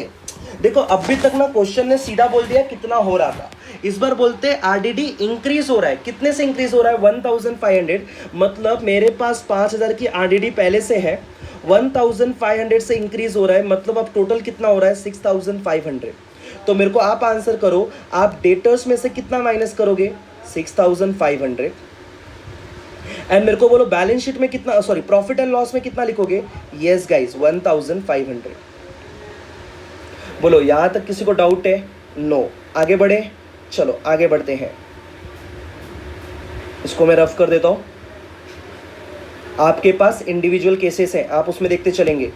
A: देखो अभी तक ना क्वेश्चन ने सीधा बोल दिया कितना हो रहा था, इस बार बोलते आरडीडी इंक्रीज हो रहा है। कितने से इंक्रीज हो रहा है? 1,500, मतलब मेरे पास 5,000 की आरडीडी पहले से है, 1,500 से इंक्रीज हो रहा है, मतलब अब टोटल कितना हो रहा है? 6,500। तो मेरे को आप आंसर करो, आप डेटर्स में से कितना माइनस करोगे? 6,500। एंड मेरे को बोलो बैलेंस शीट में कितना, सॉरी प्रॉफिट एंड लॉस में कितना लिखोगे? Yes guys, 1,500। बोलो यहां तक किसी को डाउट है? नो। आगे बढ़े, चलो आगे बढ़ते हैं। इसको मैं रफ कर देता हूं, आपके पास इंडिविजुअल केसेस हैं, आप उसमें देखते चलेंगे।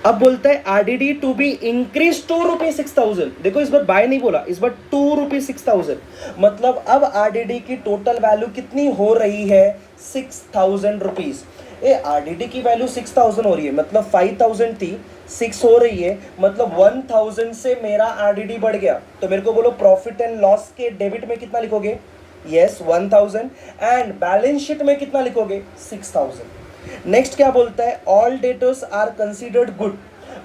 A: अब बोलता है आरडीडी टू बी इंक्रीज ₹2,6,000। देखो इस बार बाय नहीं बोला, इस बार ₹2,6,000, मतलब अब आरडीडी की टोटल वैल्यू कितनी हो रही है? 6,000 रुपीज। ए आरडीडी की वैल्यू 6,000 हो रही है, मतलब 5,000 थी, 6 हो रही है, मतलब 1,000 से मेरा आरडीडी बढ़ गया। तो मेरे को बोलो प्रॉफिट एंड लॉस के डेबिट में कितना लिखोगे? यस 1,000। एंड बैलेंस शीट में कितना लिखोगे? 6,000। नेक्स्ट क्या बोलता है? All debtors are considered good,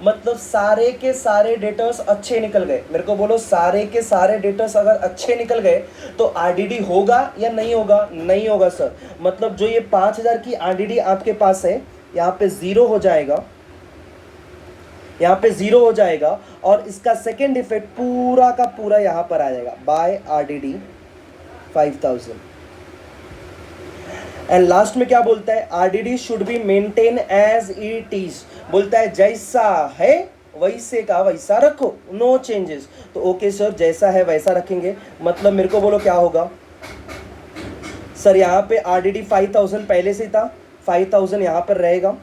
A: मतलब सारे के सारे डेटर्स अच्छे निकल गए। मेरे को बोलो सारे के सारे डेटर्स अगर अच्छे निकल गए तो आरडीडी होगा या नहीं होगा? नहीं होगा सर, मतलब जो ये 5,000 की आरडीडी आपके पास है, यहाँ पे 0 हो जाएगा, यहाँ पे 0 हो जाएगा, और इसका सेकेंड इफेक्ट पूरा का पूरा यहाँ पर आ जाएगा, बाय आरडीडी 5,000। एंड लास्ट में क्या बोलता है? RDD should be maintain as it is, बोलता है जैसा है वैसे का वैसा रखो, नो चेंजेस। तो ओके सर, जैसा है वैसा रखेंगे, मतलब मेरे को बोलो क्या होगा? सर यहाँ पे आरडीडी 5,000 पहले से था, 5,000 यहाँ पर रहेगा,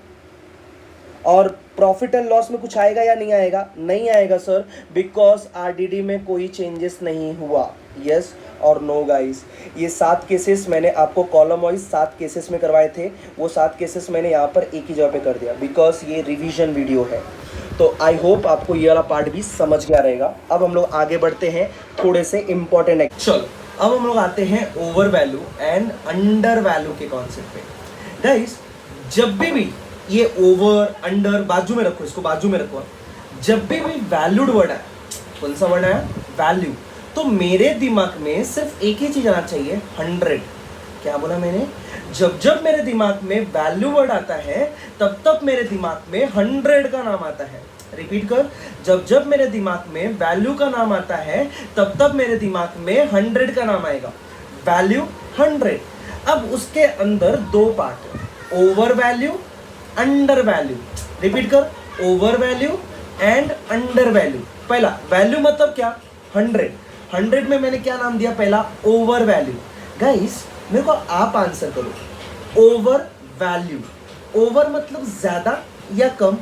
A: और प्रॉफिट एंड लॉस में कुछ आएगा या नहीं आएगा? नहीं आएगा सर, बिकॉज आरडीडी में कोई चेंजेस नहीं हुआ। यस और नो गाइस, ये 7 केसेस मैंने आपको कॉलम वाइज 7 केसेस में करवाए थे, वो 7 केसेस मैंने यहाँ पर एक ही जगह पे कर दिया, बिकॉज ये रिवीजन वीडियो है। तो आई होप आपको ये वाला पार्ट भी समझ गया रहेगा। अब हम लोग आगे बढ़ते हैं थोड़े से इंपॉर्टेंट है। चलो अब हम लोग आते हैं over value and under value के कॉन्सेप्ट पे। गाइस जब भी ये ओवर अंडर बाजू में रखो, इसको बाजू में रखो, जब भी वैल्यूड वर्ड है, कौन सा वर्ड है? वैल्यू, तो मेरे दिमाग में सिर्फ एक ही चीज आना चाहिए, 100। क्या बोला मैंने? जब जब मेरे दिमाग में वैल्यू वर्ड आता है तब तब मेरे दिमाग में 100 का नाम आता है। रिपीट कर, जब जब मेरे दिमाग में वैल्यू का नाम आता है तब तब मेरे दिमाग में 100 का नाम आएगा, वैल्यू 100। अब उसके अंदर 2 पार्ट है, over value, under value. Repeat कर, over value and under value. पहला वैल्यू मतलब क्या? 100। 100 में मैंने क्या नाम दिया? पहला ओवर वैल्यू। गाइस मेरे को आप आंसर करो, ओवर वैल्यू, ओवर मतलब ज्यादा या कम?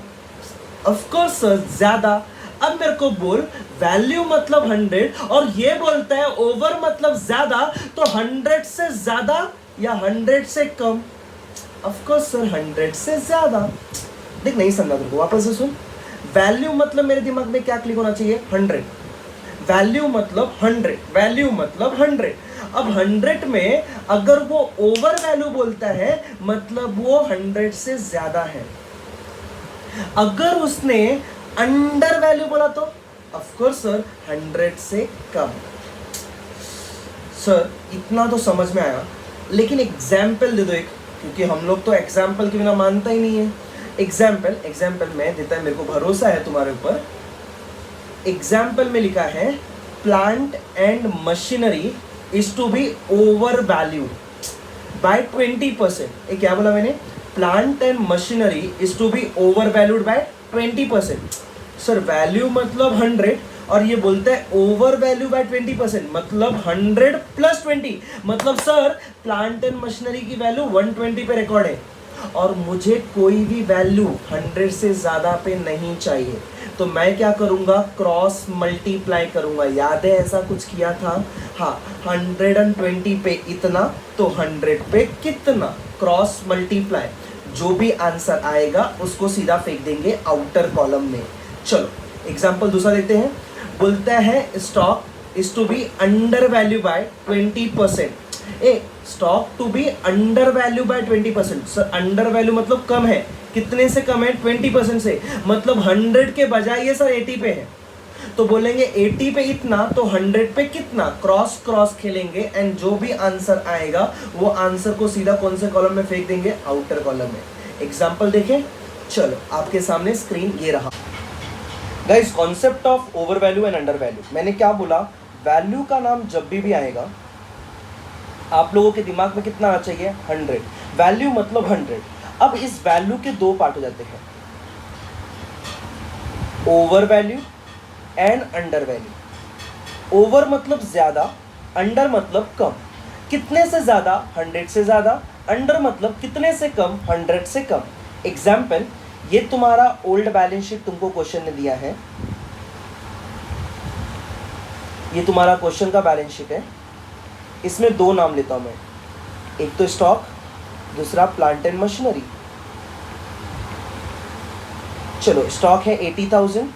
A: ऑफ कोर्स सर ज्यादा। अब मेरे को बोल वैल्यू मतलब 100 और ये बोलता है ओवर मतलब ज्यादा, तो 100 से ज्यादा या 100 से कम? ऑफ कोर्स सर 100 से ज्यादा। देख नहीं समझा तेरे को, वापस से सुन। वैल्यू मतलब मेरे दिमाग में क्या क्लिक होना चाहिए? 100। वैल्यू मतलब 100, वैल्यू मतलब 100। अब 100 में अगर वो ओवर वैल्यू बोलता है मतलब वो 100 से ज्यादा है। अगर उसने अंडर वैल्यू बोला तो ऑफ कोर्स सर 100 से कम। सर इतना तो समझ में आया, लेकिन एग्जाम्पल दे दो एक, क्योंकि हम लोग तो एग्जाम्पल के बिना मानता ही नहीं है। एग्जाम्पल मैं देता है, मेरे को भरोसा है तुम्हारे ऊपर। एग्जाम्पल में लिखा है plant and machinery is to be over valued by 20%। ये क्या बोला मैंने? Plant and machinery is to be over valued by 20%। Sir value मतलब 100 और ये बोलता है ओवर वैल्यू बाय 20%, मतलब 100 प्लस 20, मतलब सर प्लांट एंड मशीनरी की वैल्यू 120 पे रिकॉर्ड है और मुझे कोई भी वैल्यू 100 से ज़्यादा पे नहीं चाहिए। तो मैं क्या करूँगा, क्रॉस मल्टीप्लाई करूँगा। याद है ऐसा कुछ किया था? हाँ, 120 पे इतना तो 100 पे कितना, क्रॉस मल्टीप्लाई। जो भी आंसर आएगा उसको सीधा फेंक देंगे आउटर कॉलम में। चलो एग्जाम्पल दूसरा देखते हैं। बोलता है stock is to be under value by 20%। Ah, stock to be under value by 20%। Sir under value मतलब कम है, कितने से कम है? 20% से, मतलब 100 के बजाय ये सर 80 पे है, तो बोलेंगे 80 पे इतना तो 100 पे कितना, क्रॉस क्रॉस खेलेंगे एंड जो भी आंसर आएगा वो आंसर को सीधा कौन से कॉलम में फेंक देंगे, आउटर कॉलम में। एग्जाम्पल देखें। चलो आपके सामने स्क्रीन ये रहा। Guys, concept of over value and under value. मैंने क्या बोला, वैल्यू का नाम जब भी आएगा आप लोगों के दिमाग में कितना आना चाहिए, 100। वैल्यू मतलब 100। अब इस वैल्यू के दो पार्ट हो जाते हैं, over value and under value. Over मतलब ज्यादा, अंडर मतलब कम। कितने से ज्यादा, 100 से ज्यादा। अंडर मतलब कितने से कम, 100 से कम। एग्जाम्पल, ये तुम्हारा ओल्ड बैलेंस शीट तुमको क्वेश्चन ने दिया है, ये तुम्हारा क्वेश्चन का बैलेंस शीट है। इसमें दो नाम लेता हूं मैं, एक तो स्टॉक, दूसरा प्लांट एंड मशीनरी। चलो स्टॉक है 80,000,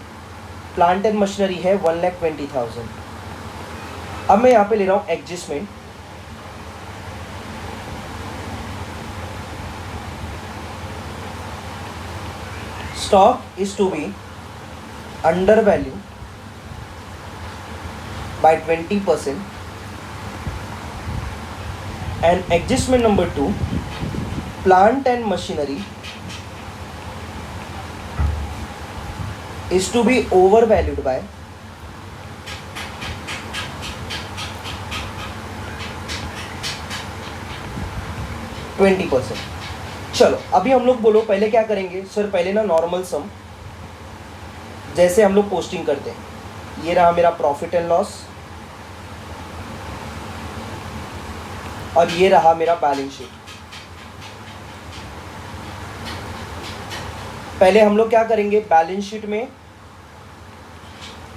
A: प्लांट एंड मशीनरी है 1,20,000। अब मैं यहां पे ले रहा हूं adjustment. Stock is to be under value by 20%, and adjustment number 2, plant and machinery is to be overvalued by 20%। चलो अभी हम लोग बोलो पहले क्या करेंगे सर, पहले ना नॉर्मल सम जैसे हम लोग पोस्टिंग करते हैं। ये रहा मेरा प्रॉफिट एंड लॉस और ये रहा मेरा बैलेंस शीट। पहले हम लोग क्या करेंगे, बैलेंस शीट में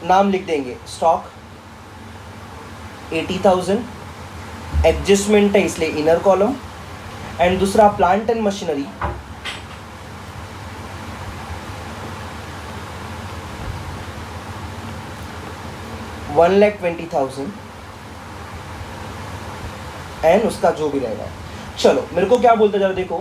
A: नाम लिख देंगे, स्टॉक 80,000, एडजस्टमेंट है इसलिए इनर कॉलम, एंड दूसरा प्लांट एंड मशीनरी 1,20,000 एंड उसका जो भी रहेगा। चलो मेरे को क्या बोलता है जरा देखो,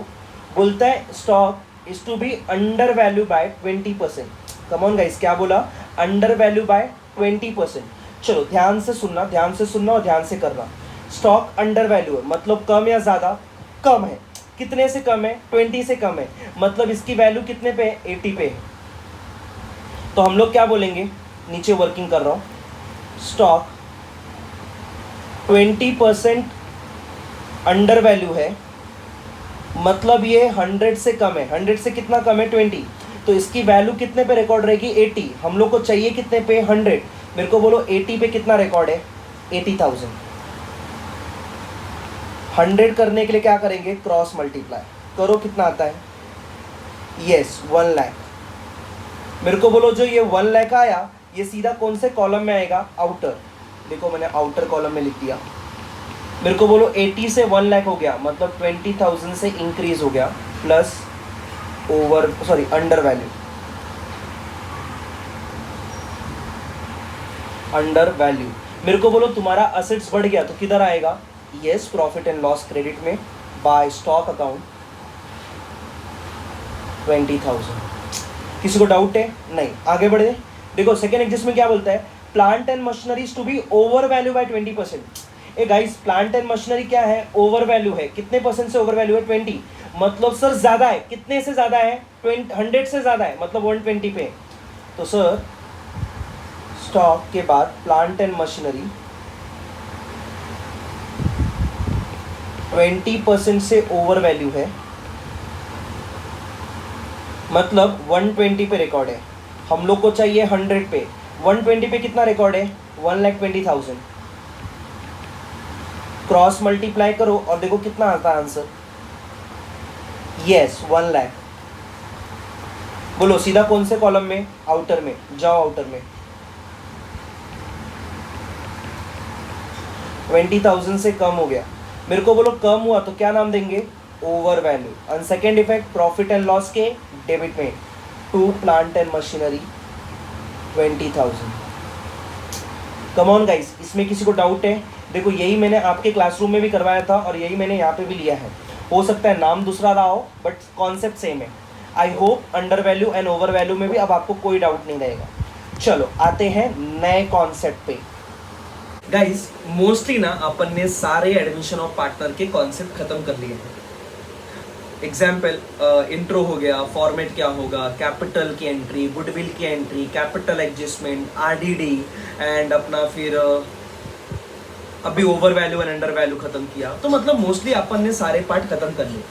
A: बोलता है stock is to be under value by 20%। Come on guys, क्या बोला, अंडर वैल्यू बाय 20%। चलो ध्यान से सुनना, ध्यान से सुनना और ध्यान से करना। स्टॉक अंडर वैल्यू है मतलब कम या ज़्यादा, कम है। कितने से कम है, 20 से कम है, मतलब इसकी वैल्यू कितने पे है, 80 पे है। तो हम लोग क्या बोलेंगे, नीचे वर्किंग कर रहा हूँ, स्टॉक 20% अंडर वैल्यू है, मतलब ये 100 से कम है। 100 से कितना कम है, 20, तो इसकी वैल्यू कितने पे रिकॉर्ड रहेगी, 80। हम लोग को चाहिए कितने पे, 100। मेरे को बोलो 80 पे कितना रिकॉर्ड है, 80,000। 100 करने के लिए क्या करेंगे, क्रॉस मल्टीप्लाई करो, कितना आता है, यस 1 लाख। मेरे को बोलो जो ये 1 लाख आया ये सीधा कौन से कॉलम में आएगा, आउटर। देखो मैंने आउटर कॉलम में लिख दिया। मेरे को बोलो 80 से 1 लाख हो गया, मतलब 20,000 से इंक्रीज हो गया, plus under value, under value. मेरे को बोलो तुम्हारा असेट्स बढ़ गया तो किधर आएगा, yes profit and loss credit में, बाय स्टॉक अकाउंट 20,000। किसी को डाउट है, नहीं, आगे बढ़े। देखो सेकेंड एग्जिस्ट क्या बोलता है, plant and machineries to be over value by 20%। Ah guys, plant and machinery क्या है, ओवर वैल्यू है। कितने परसेंट से ओवर वैल्यू है, 20, मतलब सर ज्यादा है। कितने से ज्यादा है, 100 से ज्यादा है, मतलब 120 पे। तो सर स्टॉक के बाद प्लांट एंड मशीनरी 20% से ओवर वैल्यू है, मतलब 120 पे रिकॉर्ड है। हम लोग को चाहिए 100 पे, 120 पे कितना रिकॉर्ड है, 1,20,000। क्रॉस मल्टीप्लाई करो और देखो कितना आता है आंसर, यस 1 लाख। बोलो सीधा कौन से कॉलम में, आउटर में, जाओ आउटर में। 20,000 से कम हो गया, मेरे को बोलो कम हुआ तो क्या नाम देंगे, ओवर वैल्यू। और second effect profit and loss के डेबिट में, to plant and machinery 20,000। Come on guys, इसमें किसी को डाउट है? देखो यही मैंने आपके क्लासरूम में भी करवाया था और यही मैंने यहाँ पे भी लिया है। हो सकता है नाम दूसरा रहा हो बट कॉन्सेप्ट सेम है। I hope under value and over value में भी अब आपको कोई डाउट नहीं रहेगा। चलो आते हैं नए कॉन्सेप्ट पे। गाइस मोस्टली ना अपन ने सारे एडमिशन ऑफ पार्टनर के कॉन्सेप्ट खत्म कर लिए हैं। एग्जाम्पल इंट्रो हो गया, फॉर्मेट क्या होगा, कैपिटल की एंट्री, गुडविल की entry, capital adjustment, RDD and अपना फिर अभी over value and under value खत्म किया। तो मतलब मोस्टली अपन ने सारे पार्ट खत्म कर लिए।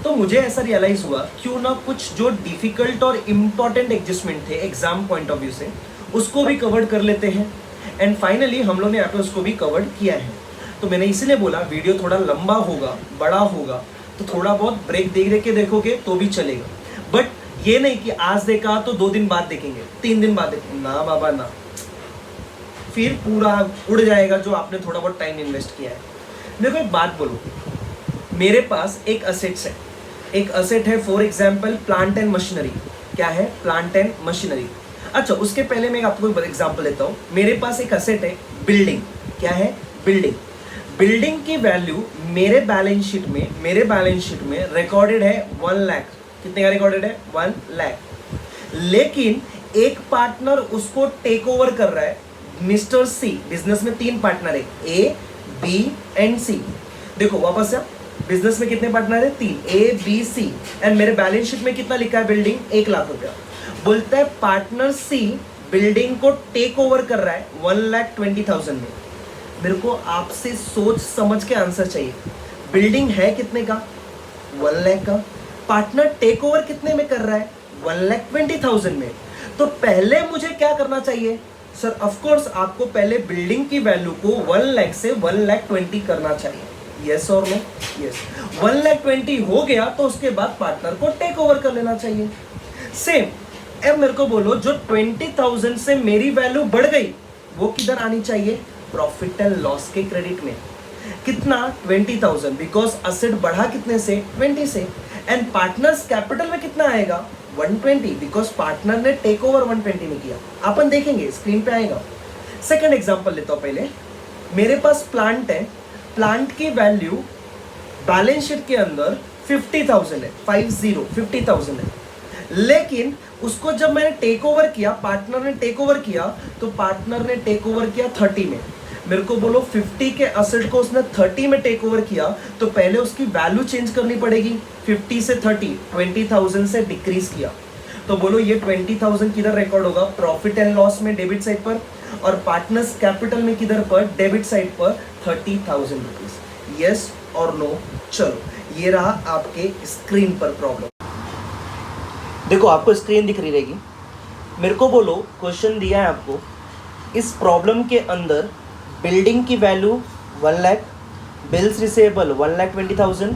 A: तो मुझे ऐसा रियलाइज हुआ क्यों ना कुछ जो डिफिकल्ट और इम्पॉर्टेंट एडजस्टमेंट थे एग्जाम पॉइंट ऑफ व्यू से उसको भी कवर कर लेते हैं। एंड फाइनली हम लोग ने यहाँ पे उसको भी कवर किया है। तो मैंने इसीलिए बोला वीडियो थोड़ा लंबा होगा, बड़ा होगा, तो थोड़ा बहुत ब्रेक देख के देखोगे तो भी चलेगा। बट ये नहीं कि आज देखा तो 2 दिन बाद देखेंगे, 3 दिन बाद देखेंगे, ना बाबा ना, फिर पूरा उड़ जाएगा जो आपने थोड़ा बहुत टाइम इन्वेस्ट किया है। देखो एक बात बोलो, मेरे पास एक असेट्स है, एक असेट है for example plant and machinery. क्या है? Plant and machinery. अच्छा उसके पहले मैं आपको एग्जाम्पल देता हूँ। मेरे पास एक असेट है बिल्डिंग। क्या है? बिल्डिंग। बिल्डिंग की वैल्यू मेरे बैलेंस शीट में रिकॉर्डेड है 1 लाख। कितने का रिकॉर्डेड है? 1 लाख। लेकिन एक पार्टनर उसको टेक ओवर कर रहा है, मिस्टर सी। बिजनेस में 3 पार्टनर है, ए बी एंड सी। देखो वापस से, बिजनेस में कितने पार्टनर है? 3, ए बी सी। एंड मेरे बैलेंस शीट में कितना लिखा है? बिल्डिंग 1 लाख रुपया। बोलता है पार्टनर सी बिल्डिंग को टेक ओवर कर रहा है 1,20,000 में। मेरे को आपसे सोच समझ के आंसर चाहिए। बिल्डिंग है कितने का? 1 लाख का। पार्टनर टेक ओवर कितने में कर रहा है? 1,20,000 में। तो पहले मुझे क्या करना चाहिए? सर ऑफ कोर्स आपको पहले बिल्डिंग की वैल्यू को 1 लाख से 1,20,000 करना चाहिए। यस और नो? यस। 1,20,000 हो गया तो उसके बाद पार्टनर को टेक ओवर कर लेना चाहिए। सेम अब मेरे को बोलो जो 20,000 से मेरी वैल्यू बढ़ गई वो किधर आनी चाहिए? प्रॉफिट एंड लॉस के क्रेडिट में। कितना? 20,000। बिकॉज असेट बढ़ा कितने से? 20 से। एंड पार्टनर्स कैपिटल में कितना आएगा? 120। बिकॉज पार्टनर ने टेक ओवर 120 में किया। अपन देखेंगे स्क्रीन पे आएगा। सेकंड एग्जांपल लेता हूं। पहले मेरे पास प्लांट है, प्लांट की वैल्यू बैलेंस शीट के अंदर 50,000 है, 50,000 है। लेकिन उसको जब मैंने टेक ओवर किया, पार्टनर ने टेक ओवर किया, तो पार्टनर ने टेक ओवर किया 30 में। मेरे को बोलो 50 के असेट को उसने 30 में टेक ओवर किया तो पहले उसकी वैल्यू चेंज करनी पड़ेगी। 50 से 30, 20,000 से डिक्रीज किया। तो बोलो ये 20,000 किधर रिकॉर्ड होगा? प्रॉफिट एंड लॉस में डेबिट साइड पर। और पार्टनर्स कैपिटल में किधर पर? डेबिट साइड पर 30,000 रुपीज। यस और नो? चलो ये रहा आपके स्क्रीन पर प्रॉब्लम। देखो आपको स्क्रीन दिख रही रहेगी। मेरे को बोलो क्वेश्चन दिया है आपको, इस प्रॉब्लम के अंदर बिल्डिंग की value 1 lakh, bills receivable 1,20,000,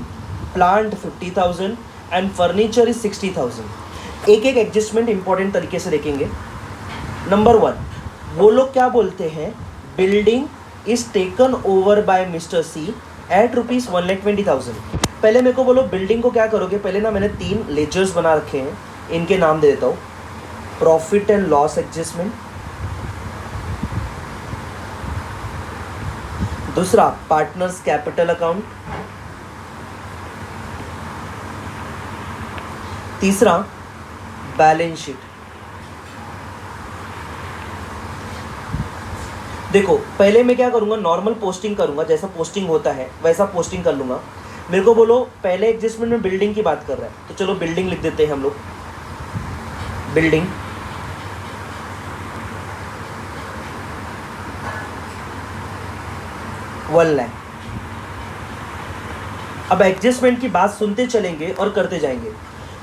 A: plant 50,000 and furniture is 60,000। एक एक एडजस्टमेंट इंपॉर्टेंट तरीके से देखेंगे। नंबर 1, वो लोग क्या बोलते हैं? Building is taken over by mister C at rupees 1,20,000। पहले मेरे को बोलो बिल्डिंग को क्या करोगे? पहले ना मैंने 3 लेजर्स बना रखे हैं, इनके नाम दे देता हूँ। प्रॉफिट एंड लॉस एडजस्टमेंट, दूसरा पार्टनर्स कैपिटल अकाउंट, तीसरा बैलेंस शीट। देखो पहले मैं क्या करूंगा? नॉर्मल पोस्टिंग करूंगा, जैसा पोस्टिंग होता है वैसा पोस्टिंग कर लूंगा। मेरे को बोलो पहले एडजस्टमेंट में बिल्डिंग की बात कर रहा है तो चलो बिल्डिंग लिख देते हैं हम लोग। Building one lakh. अब एडजस्टमेंट की बात सुनते चलेंगे और करते जाएंगे।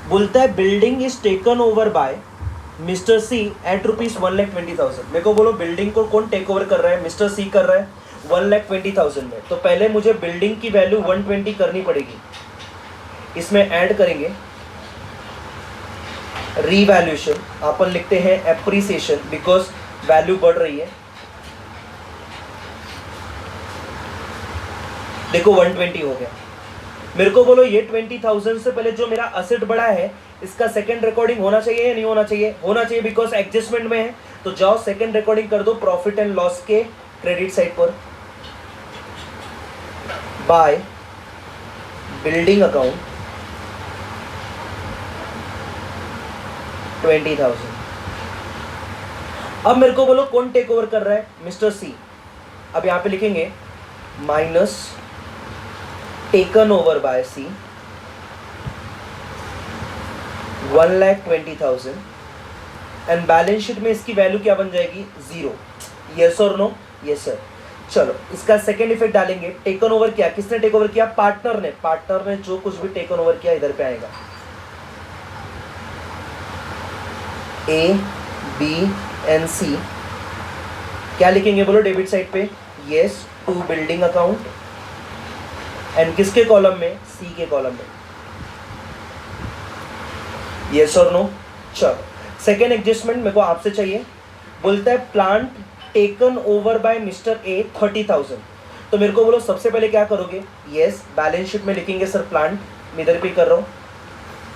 A: बोलता है building is taken over by mister C at rupees 1,20,000। मेरे को बोलो बिल्डिंग को कौन टेक ओवर कर रहा है? मिस्टर सी कर रहा है 1,20,000 में। तो पहले मुझे बिल्डिंग की वैल्यू 120 करनी पड़ेगी। इसमें ऐड करेंगे रीवैल्यूएशन अपन लिखते हैं एप्रिसिएशन बिकॉज वैल्यू बढ़ रही है। देखो 120 हो गया। मेरे को बोलो ये 20,000 से पहले जो मेरा असेट बढ़ा है इसका सेकंड रिकॉर्डिंग होना चाहिए या नहीं होना चाहिए? होना चाहिए बिकॉज एडजस्टमेंट में है। तो जाओ सेकंड रिकॉर्डिंग कर दो प्रॉफिट एंड लॉस के क्रेडिट साइड पर बाय बिल्डिंग अकाउंट 20,000। अब मेरे को बोलो कौन टेक ओवर कर रहा है? Mister C. अब यहां पे लिखेंगे minus taken over by C 1,20,000 and balance sheet में इसकी वैल्यू क्या बन जाएगी? 0। यस और नो? Yes sir. चलो इसका सेकेंड इफेक्ट डालेंगे। टेकन ओवर किया, किसने टेक ओवर किया? पार्टनर ने। पार्टनर ने जो कुछ भी टेकन ओवर किया इधर पे आएगा। ए बी एंड सी क्या लिखेंगे बोलो डेबिट साइड पे? Yes to building account and किसके कॉलम में? सी के कॉलम में। यस और नो? चलो सेकेंड एडजस्टमेंट मेरे को आपसे चाहिए। बोलता है plant taken over by mister A 30,000। तो मेरे को बोलो सबसे पहले क्या करोगे? यस बैलेंस शीट में लिखेंगे सर प्लांट, मैं इधर पे कर रहा हूँ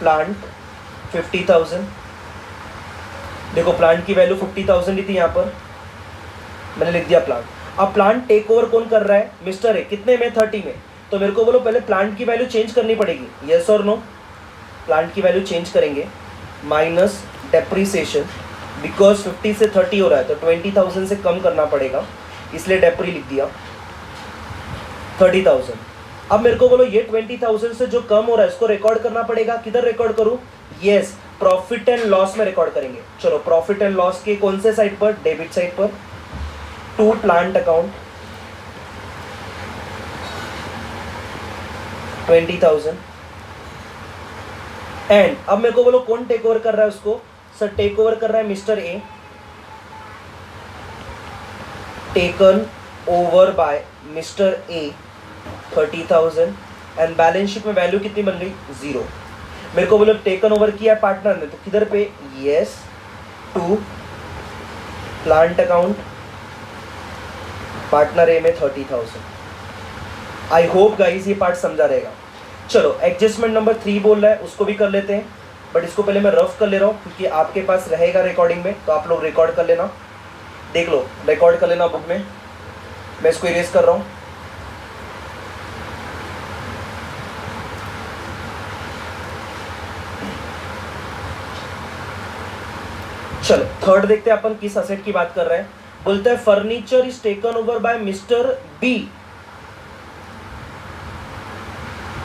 A: प्लांट 50,000। देखो प्लांट की वैल्यू 50,000 ही थी, यहाँ पर मैंने लिख दिया प्लांट। अब प्लांट टेक ओवर कौन कर रहा है? Mister A. कितने में? 30 में। तो मेरे को बोलो पहले प्लांट की वैल्यू चेंज करनी पड़ेगी। यस और नो? प्लांट की वैल्यू चेंज करेंगे माइनस डेप्रीसिएशन बिकॉज 50 से 30 हो रहा है तो 20,000 से कम करना पड़ेगा, इसलिए डेप्री लिख दिया 30,000। अब मेरे को बोलो ये 20,000 से जो कम हो रहा है इसको रिकॉर्ड करना पड़ेगा। किधर रिकॉर्ड करूं? यस प्रॉफिट एंड लॉस में रिकॉर्ड करेंगे। चलो प्रॉफिट एंड लॉस के कौन से साइड पर? डेबिट साइड पर। टू प्लांट अकाउंट 20,000 एंड अब मेरे को बोलो कौन टेक ओवर कर रहा है उसको? सर टेक ओवर कर रहा है mister A. Taken over by mister A 30,000 and balance sheet में वैल्यू कितनी बन गई? 0। मेरे को बोलो टेकन ओवर किया पार्टनर ने, तो किधर पे? Yes to plant account partner A में 30,000। आई होप गाइस ये पार्ट समझा रहेगा। चलो एडजस्टमेंट नंबर 3 बोल रहा है, उसको भी कर लेते हैं, बट इसको पहले मैं रफ कर ले रहा हूँ क्योंकि आपके पास रहेगा रिकॉर्डिंग में, तो आप लोग रिकॉर्ड कर लेना, देख लो रिकॉर्ड कर लेना बुक में। मैं इसको इरेज कर रहा हूँ। चलो थर्ड देखते हैं अपन किस असेट की बात कर रहे हैं। बोलता है furniture is taken over by mister B.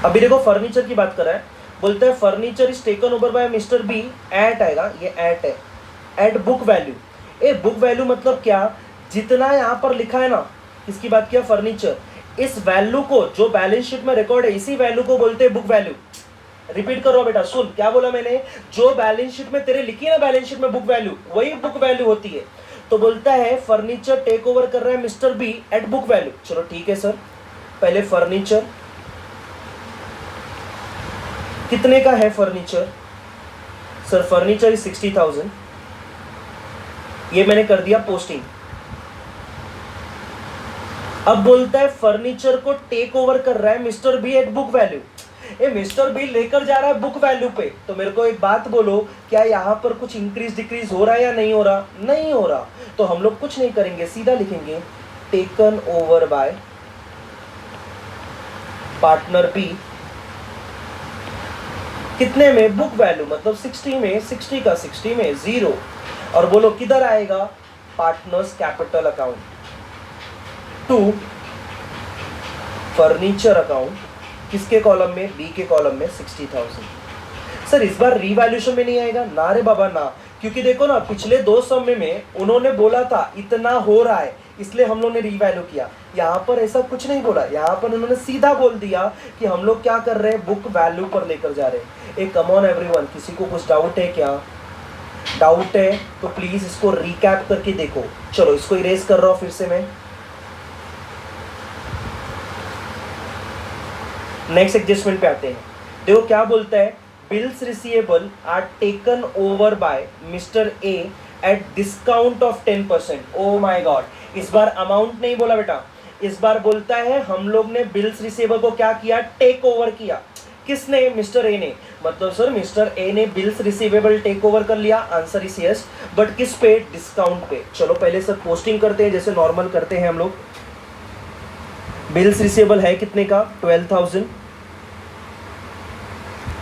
A: अभी देखो फर्नीचर की बात कर रहा है। बोलता है furniture is taken over by mister B at आएगा, ये एट है, at book value. Ah book value मतलब क्या? जितना यहाँ पर लिखा है ना, किसकी बात किया? फर्नीचर। इस वैल्यू को जो बैलेंस शीट में रिकॉर्ड है इसी वैल्यू को बोलते हैं बुक वैल्यू। रिपीट करो बेटा, सुन क्या बोला मैंने? जो बैलेंस शीट में तेरे लिखी है ना बैलेंस शीट में बुक वैल्यू, वही बुक वैल्यू होती है। तो बोलता है फर्नीचर टेक ओवर कर रहा है mister B at book value. चलो ठीक है सर, पहले फर्नीचर कितने का है? Furniture sir furniture is 60,000। ये मैंने कर दिया पोस्टिंग। अब बोलता है फर्नीचर को टेक ओवर कर रहा है mister B at book value. ये मिस्टर बी लेकर जा रहा है बुक वैल्यू पे। तो मेरे को एक बात बोलो, क्या यहाँ पर कुछ इंक्रीज डिक्रीज हो रहा है या नहीं हो रहा? नहीं हो रहा। तो हम लोग कुछ नहीं करेंगे, सीधा लिखेंगे taken over by partner B कितने में? बुक वैल्यू मतलब 60 में, 60 का 60 में 0। और बोलो किधर आएगा? Partners capital account to furniture account, किसके कॉलम में? बी के कॉलम में 60,000। सर इस बार रीवैल्यूएशन में नहीं आएगा ना? रे बाबा ना, क्योंकि देखो ना पिछले 2 समय में उन्होंने बोला था इतना हो रहा है, इसलिए हम लोग ने रीवैल्यू किया। यहाँ पर ऐसा कुछ नहीं बोला, यहाँ पर उन्होंने सीधा बोल दिया कि हम लोग क्या कर रहे हैं? बुक वैल्यू पर लेकर जा रहे हैं। ए कम ऑन एवरीवन, किसी को कुछ डाउट है क्या? डाउट है तो प्लीज इसको रिकैप करके देखो। चलो इसको इरेज कर रहा हूं फिर से मैं। नेक्स्ट एडजस्टमेंट पे आते हैं। देखो क्या बोलता है, bills receivable are taken over by Mr. A at discount of 10%. Oh my God, इस बार अमाउंट नहीं बोला बेटा, इस बार बोलता है हम लोग ने बिल्स रिसीवेबल को क्या किया, टेक ओवर किया। किसने? मिस्टर ए ने। मतलब सर मिस्टर ए ने बिल्स रिसीवेबल टेक ओवर कर लिया, आंसर इज यस, बट किस पे? डिस्काउंट पे। चलो पहले सर पोस्टिंग करते हैं जैसे नॉर्मल करते हैं हम लोग। बिल्स रिसीवेबल है कितने का? 12,000।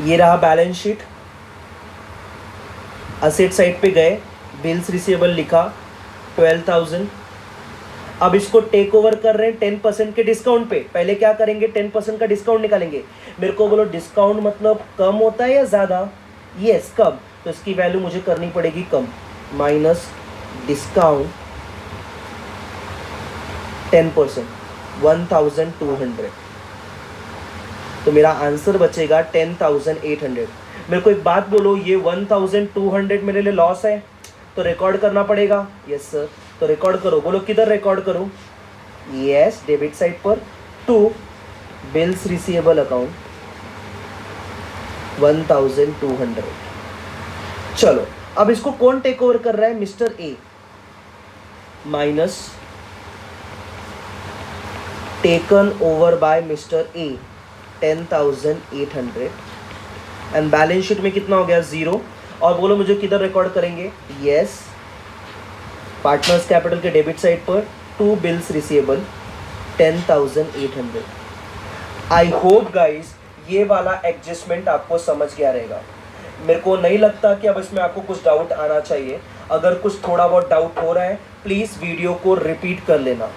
A: ये रहा बैलेंस शीट, असेट साइड पे गए, बिल्स रिसीवेबल लिखा 12,000। अब इसको टेक ओवर कर रहे हैं 10% के डिस्काउंट पे। पहले क्या करेंगे? 10% का डिस्काउंट निकालेंगे। मेरे को बोलो डिस्काउंट मतलब कम होता है या ज़्यादा? यस कम, तो इसकी वैल्यू मुझे करनी पड़ेगी कम, माइनस डिस्काउंट 10%, 1,200। तो मेरा आंसर बचेगा 10,800। मेरे को एक बात बोलो, ये 1,200 मेरे लिए लॉस है तो रिकॉर्ड करना पड़ेगा। यस सर, तो रिकॉर्ड करो। बोलो किधर रिकॉर्ड करूं? यस, डेबिट साइड पर, टू बिल्स रिसीवेबल अकाउंट 1,200। चलो अब इसको कौन टेक ओवर कर रहा है? Mister A, minus taken over by mister A 10,800 and balance sheet में कितना हो गया? 0। और बोलो मुझे किधर रिकॉर्ड करेंगे? यस, पार्टनर्स कैपिटल के डेबिट साइड पर, to bills receivable 10,800। I hope guys ये वाला एडजस्टमेंट आपको समझ गया रहेगा। मेरे को नहीं लगता कि अब इसमें आपको कुछ डाउट आना चाहिए। अगर कुछ थोड़ा बहुत डाउट हो रहा है प्लीज़ वीडियो को रिपीट कर लेना।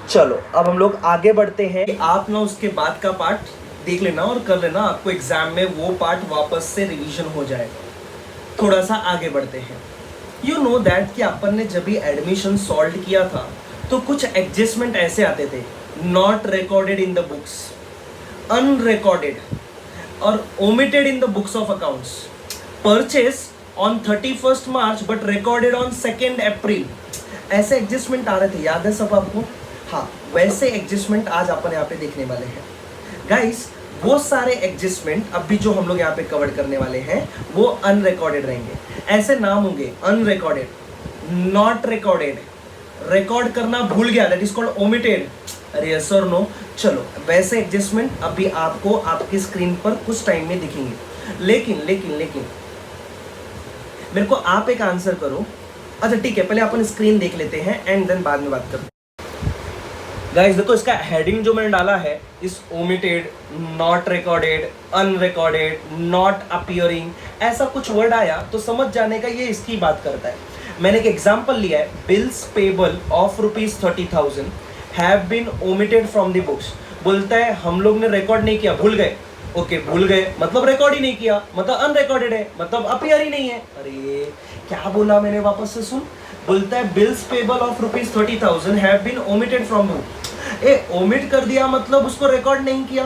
A: चलो अब हम लोग आगे बढ़ते हैं। आप ना उसके बाद का पार्ट देख लेना और कर लेना, आपको एग्जाम में वो पार्ट वापस से रिवीजन हो जाएगा। थोड़ा सा आगे बढ़ते हैं। यू नो दैट कि अपन ने जब भी एडमिशन सॉल्व किया था तो कुछ एडजस्टमेंट ऐसे आते थे, not recorded in the books, unrecorded और omitted in the books of accounts, purchase on 31st March but recorded on 2nd April. ऐसे एडजस्टमेंट आ रहे थे, याद है सब आपको? हाँ, वैसे एडजस्टमेंट आज अपन यहाँ पे देखने वाले हैं गाइस। वो सारे एडजस्टमेंट अभी जो हम लोग यहाँ पे कवर करने वाले हैं वो अनरिकॉर्डेड रहेंगे। ऐसे नाम होंगे अनरिकॉर्डेड, नॉट रिकॉर्डेड, रिकॉर्ड करना भूल गया, दैट इज कॉल्ड ओमिटेड। अरे यस और नो। चलो वैसे एडजस्टमेंट अभी आपको आपकी स्क्रीन पर कुछ टाइम में दिखेंगे। लेकिन लेकिन लेकिन मेरे को आप एक आंसर करो। अच्छा ठीक है, पहले अपन स्क्रीन देख लेते हैं एंड देन बाद में बात करते हैं। गाइस देखो इसका हेडिंग जो मैंने डाला है, इस omitted, not recorded, unrecorded, not appearing, ऐसा कुछ वर्ड आया तो समझ जाने का ये इसकी बात करता है। मैंने एक एग्जांपल लिया है, bills payable of ₹30,000 have been omitted from the books. बोलता है हम लोग ने रिकॉर्ड नहीं किया, भूल गए। ओके भूल गए मतलब रिकॉर्ड ही नहीं किया, मतलब अनरिकॉर्डेड है, मतलब अपीयर ही नहीं है। अरे क्या बोला मैंने, वापस से सुन। बोलता है bills payable of ₹30,000 have been omitted from book. Omit कर दिया मतलब उसको रिकॉर्ड नहीं किया,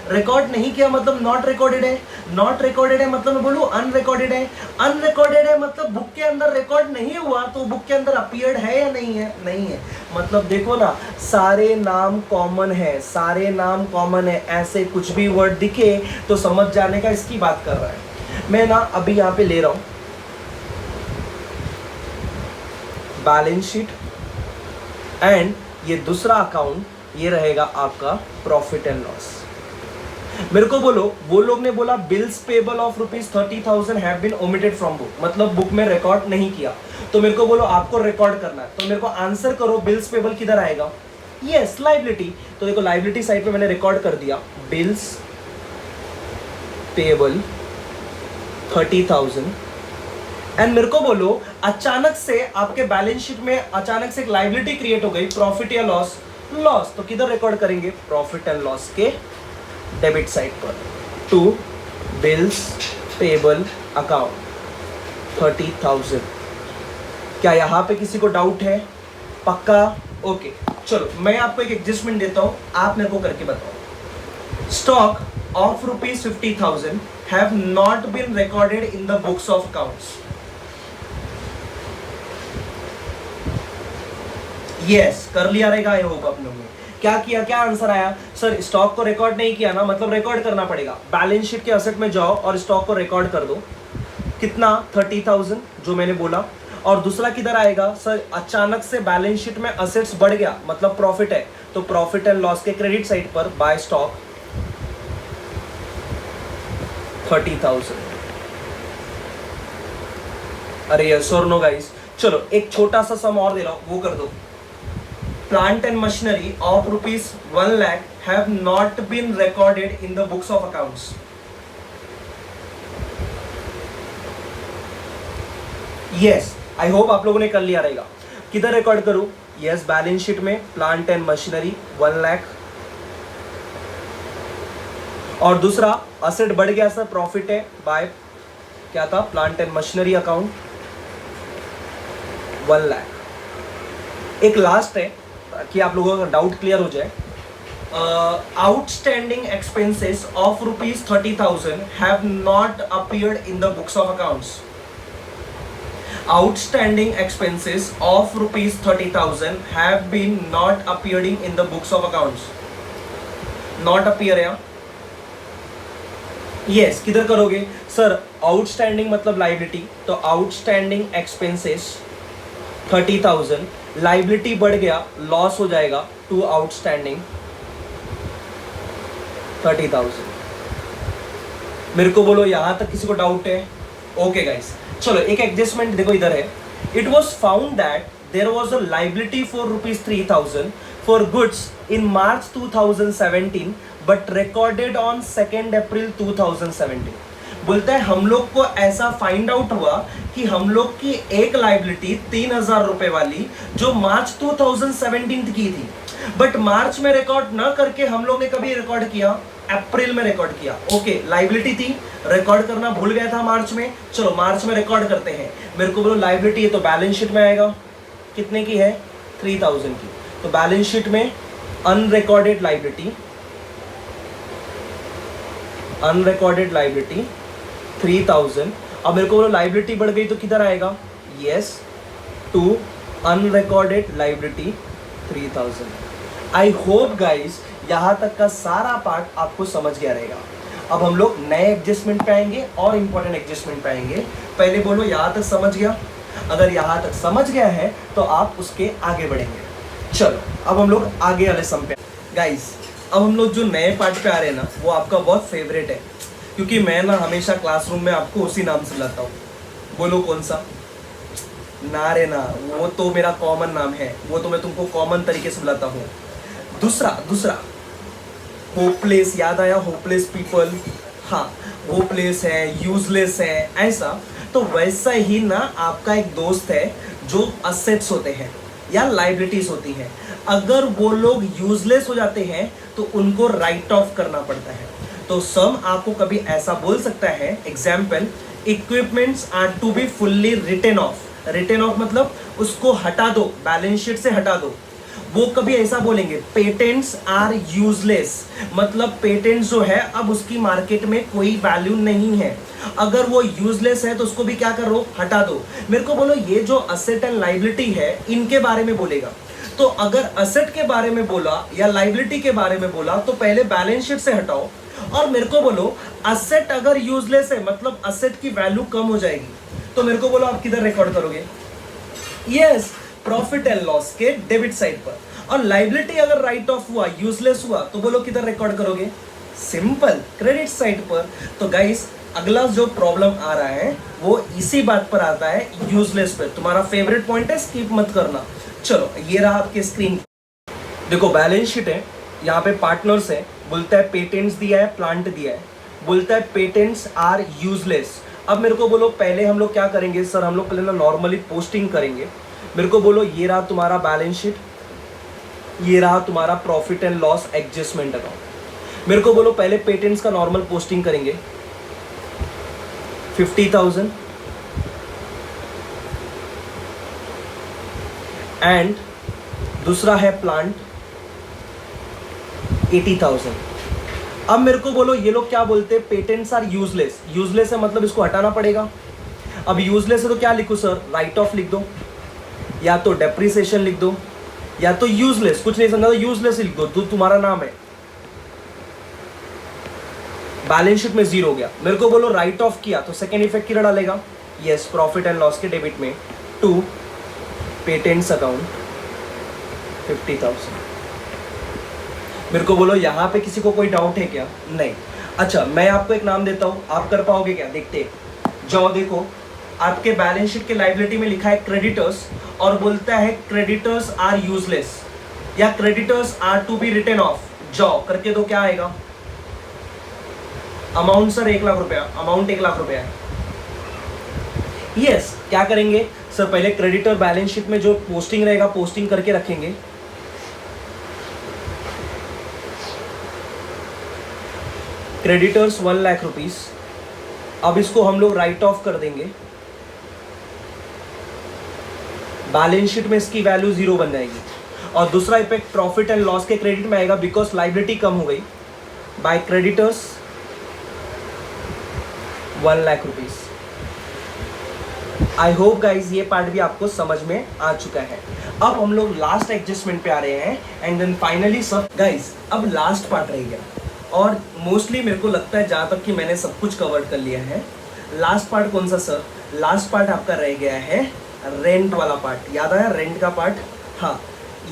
A: रिकॉर्ड नहीं किया मतलब नॉट रिकॉर्डेड है, नॉट रिकॉर्डेड है मतलब मैं बोलूँ अनरिकॉर्डेड है, अनरिकॉर्डेड है मतलब बुक के अंदर रिकॉर्ड नहीं हुआ, तो बुक के अंदर अपीयर्ड है या नहीं है? नहीं है। मतलब देखो ना, सारे नाम कॉमन है, सारे नाम कॉमन है। ऐसे कुछ भी वर्ड दिखे तो समझ जाने का इसकी बात कर रहा है। मैं ना अभी यहाँ पे ले रहा हूँ बैलेंस शीट एंड ये दूसरा अकाउंट, ये रहेगा आपका प्रॉफिट एंड लॉस। मेरे को बोलो, वो लोग ने बोला bills payable of ₹30,000 have been omitted from book, मतलब बुक में रिकॉर्ड नहीं किया। तो मेरे को बोलो आपको रिकॉर्ड करना है, तो मेरे को आंसर करो बिल्स पेबल किधर आएगा? Yes, liability. तो देखो लाइबिलिटी साइड पे मैंने रिकॉर्ड कर दिया बिल्स पेबल 30,000 एंड मेरे को बोलो अचानक से आपके बैलेंस शीट में अचानक से एक लाइबिलिटी क्रिएट हो गई, प्रॉफिट या लॉस? लॉस। तो किधर रिकॉर्ड करेंगे? प्रॉफिट एंड लॉस के डेबिट साइड पर, टू बिल्स पेबल अकाउंट 30,000। क्या यहाँ पे किसी को डाउट है? पक्का? ओके चलो मैं आपको एक एडजस्टमेंट देता हूँ, आप मेरे को करके बताओ। Stock of ₹50,000 have not been recorded in the books of accounts. Yes, कर लिया रहेगा आई होप आप लोगों ने। क्या किया, क्या आंसर आया सर? स्टॉक को रिकॉर्ड नहीं किया ना, मतलब रिकॉर्ड करना पड़ेगा। बैलेंस शीट के असेट में जाओ और स्टॉक को रिकॉर्ड कर दो। कितना? 30,000 जो मैंने बोला। और दूसरा किधर आएगा सर? अचानक से बैलेंस शीट में असेट्स बढ़ गया, मतलब प्रॉफिट है, तो प्रॉफिट एंड लॉस के क्रेडिट साइड पर बाय स्टॉक 30,000। अरे यस और नो गाइस? चलो एक छोटा सा सम और दे रहा हूं, वो कर दो। Plant and machinery of ₹1 lakh have not been recorded in the books of accounts. Yes, I hope आप लोगों ने कर लिया रहेगा। किधर रिकॉर्ड करूं? यस, बैलेंस शीट में प्लांट एंड मशीनरी 1 लाख, और दूसरा असेट बढ़ गया सर, प्रॉफिट है बाय क्या था? Plant and machinery account 1 lakh. एक लास्ट है कि आप लोगों का डाउट क्लियर हो जाए। Outstanding expenses of ₹30,000 have not appeared in the books of accounts. Outstanding expenses of ₹30,000 have been not appearing in the books of accounts. Not appear या? Yes, किधर करोगे सर? आउटस्टैंडिंग मतलब लाइबिलिटी, तो outstanding expenses 30,000, liability बढ़ गया, loss हो जाएगा to outstanding 30,000। मेरे को बोलो यहां तक किसी को डाउट है? ओके गाइस, चलो एक एडजस्टमेंट देखो इधर है। It was found that there was a liability for ₹3,000 for goods in March 2017 but recorded on 2 April 2017। बोलता है हम लोग को ऐसा फाइंड आउट हुआ कि हम लोग की एक लाइबिलिटी 3,000 रुपए वाली जो मार्च 2017 की थी, बट मार्च में रिकॉर्ड न करके हम लोग ने कभी रिकॉर्ड किया? अप्रैल में रिकॉर्ड किया। ओके, लाइबिलिटी थी, रिकॉर्ड करना भूल गया था मार्च में, चलो मार्च में रिकॉर्ड करते हैं। मेरे को बोलो लाइबिलिटी है तो बैलेंस शीट में आएगा, कितने की है? 3,000 की। तो बैलेंस शीट में अनरिकॉर्डेड लाइबिलिटी 3,000। अब मेरे को बोलो लाइबिलिटी बढ़ गई तो किधर आएगा? Yes, to unrecorded liability 3,000। I hope guys यहाँ तक का सारा पार्ट आपको समझ गया रहेगा। अब हम लोग नए एडजस्टमेंट पे आएंगे और इंपॉर्टेंट एडजस्टमेंट पे आएंगे। पहले बोलो यहाँ तक समझ गया? अगर यहाँ तक समझ गया है तो आप उसके आगे बढ़ेंगे। चलो अब हम लोग आगे वाले सम पे। गाइस अब हम लोग जो नए पार्ट पे आ रहे हैं ना, वो आपका बहुत फेवरेट है, क्योंकि मैं ना हमेशा क्लासरूम में आपको उसी नाम से बुलाता हूँ। बोलो कौन सा? ना रे ना, वो तो मेरा कॉमन नाम है, वो तो मैं तुमको कॉमन तरीके से बुलाता हूँ। दूसरा होपलेस, याद आया? होपलेस पीपल, हाँ होपलेस है, यूजलेस है, ऐसा। तो वैसा ही ना आपका एक दोस्त है जो असेट्स होते हैं या लाइबिलिटीज होती हैं, अगर वो लोग यूजलेस हो जाते हैं तो उनको राइट ऑफ करना पड़ता है। तो सम आपको कभी ऐसा बोल सकता है, example, equipments are to be fully written off. Written off मतलब उसको हटा दो, बैलेंस शीट से हटा दो। वो कभी ऐसा बोलेंगे पेटेंट्स आर यूजलेस, मतलब पेटेंट्स जो है अब उसकी मार्केट में कोई वैल्यू नहीं है, अगर वो यूजलेस है तो उसको भी क्या करो? हटा दो। मेरे को बोलो ये जो असेट एंड लाइबिलिटी है इनके बारे में बोलेगा, तो अगर असेट के बारे में बोला या लाइबिलिटी के बारे में बोला तो पहले बैलेंस शीट से हटाओ। और मेरे को बोलो असेट अगर यूजलेस है मतलब असेट की वैल्यू कम हो जाएगी, तो मेरे को बोलो आप किधर रिकॉर्ड करोगे? यस, प्रॉफिट एंड लॉस के डेबिट साइड पर। और लाइबिलिटी अगर राइट ऑफ हुआ, यूजलेस हुआ, तो बोलो किधर रिकॉर्ड करोगे? सिंपल, क्रेडिट साइड पर। तो गाइस अगला जो प्रॉब्लम आ रहा है वो इसी बात पर आता है, यूजलेस पे। तुम्हारा फेवरेट पॉइंट है, स्किप मत करना। चलो ये रहा आपके स्क्रीन। देखो बैलेंस शीट है, यहाँ पे पार्टनर्स है, बोलता है पेटेंट्स दिया है, प्लांट दिया है, बोलता है पेटेंट्स आर यूजलेस। अब मेरे को बोलो पहले हम लोग क्या करेंगे? सर हम लोग पहले ना नॉर्मली पोस्टिंग करेंगे। मेरे को बोलो ये रहा तुम्हारा बैलेंस शीट, ये रहा तुम्हारा profit and loss adjustment account. मेरे को बोलो पहले पेटेंट्स का नॉर्मल पोस्टिंग करेंगे 50,000 एंड दूसरा है प्लांट 80,000। अब मेरे को बोलो ये लोग क्या बोलते हैं? Patents are useless. यूजलेस है मतलब इसको हटाना पड़ेगा। अब यूजलेस है तो क्या लिखूं सर? राइट ऑफ लिख दो, या तो डेप्रिसिएशन लिख दो, या तो यूजलेस, कुछ नहीं समझा तो यूजलेस लिख दो, जो तुम्हारा नाम है। बैलेंस शीट में 0 हो गया। मेरे को बोलो राइट ऑफ किया तो सेकेंड इफेक्ट किधर डालेगा? यस, प्रॉफिट एंड लॉस के डेबिट में टू पेटेंट्स अकाउंट 50,000। मेरे को बोलो यहाँ पे किसी को कोई डाउट है क्या? नहीं। अच्छा, मैं आपको एक नाम देता हूँ, आप कर पाओगे क्या? देखते हैं। जाओ देखो, आपके बैलेंस शीट के लाइबिलिटी में लिखा है क्रेडिटर्स और बोलता है क्रेडिटर्स आर यूजलेस या creditors are to be written off. जाओ करके दो, क्या आएगा? अमाउंट सर 1 लाख रुपया, अमाउंट 1 लाख रुपया है। यस, क्या करेंगे सर? पहले क्रेडिटर बैलेंस शीट में जो पोस्टिंग रहेगा पोस्टिंग करके रखेंगे। Creditors 1 lakh rupees. अब इसको हम लोग राइट ऑफ कर देंगे। बैलेंस शीट में इसकी वैल्यू 0 बन जाएगी। और दूसरा इफेक्ट प्रॉफिट एंड लॉस के क्रेडिट में आएगा बिकॉज लाइबिलिटी कम हो गई by creditors 1 lakh rupees. I hope guys ये पार्ट भी आपको समझ में आ चुका है। अब हम लोग लास्ट एडजस्टमेंट पे आ रहे हैं एंड देन फाइनली सब गाइज अब लास्ट पार्ट रह गया और मोस्टली मेरे को लगता है जहाँ तक कि मैंने सब कुछ कवर कर लिया है। लास्ट पार्ट कौन सा सर? लास्ट पार्ट आपका रह गया है रेंट वाला पार्ट। याद आया रेंट का पार्ट? हाँ,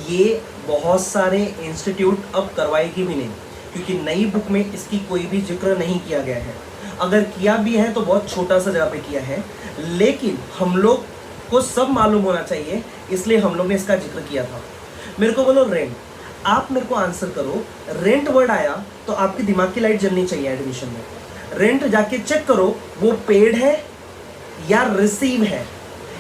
A: ये बहुत सारे इंस्टीट्यूट अब करवाएगी भी नहीं क्योंकि नई बुक में इसकी कोई भी जिक्र नहीं किया गया है। अगर किया भी है तो बहुत छोटा सा जगह पे किया है, लेकिन हम लोग को सब मालूम होना चाहिए इसलिए हम लोग ने इसका जिक्र किया था। मेरे को बोलो रेंट, आप मेरे को आंसर करो। रेंट वर्ड आया तो आपके दिमाग की लाइट जलनी चाहिए एडमिशन में। रेंट जाके चेक करो वो पेड है या रिसीव है,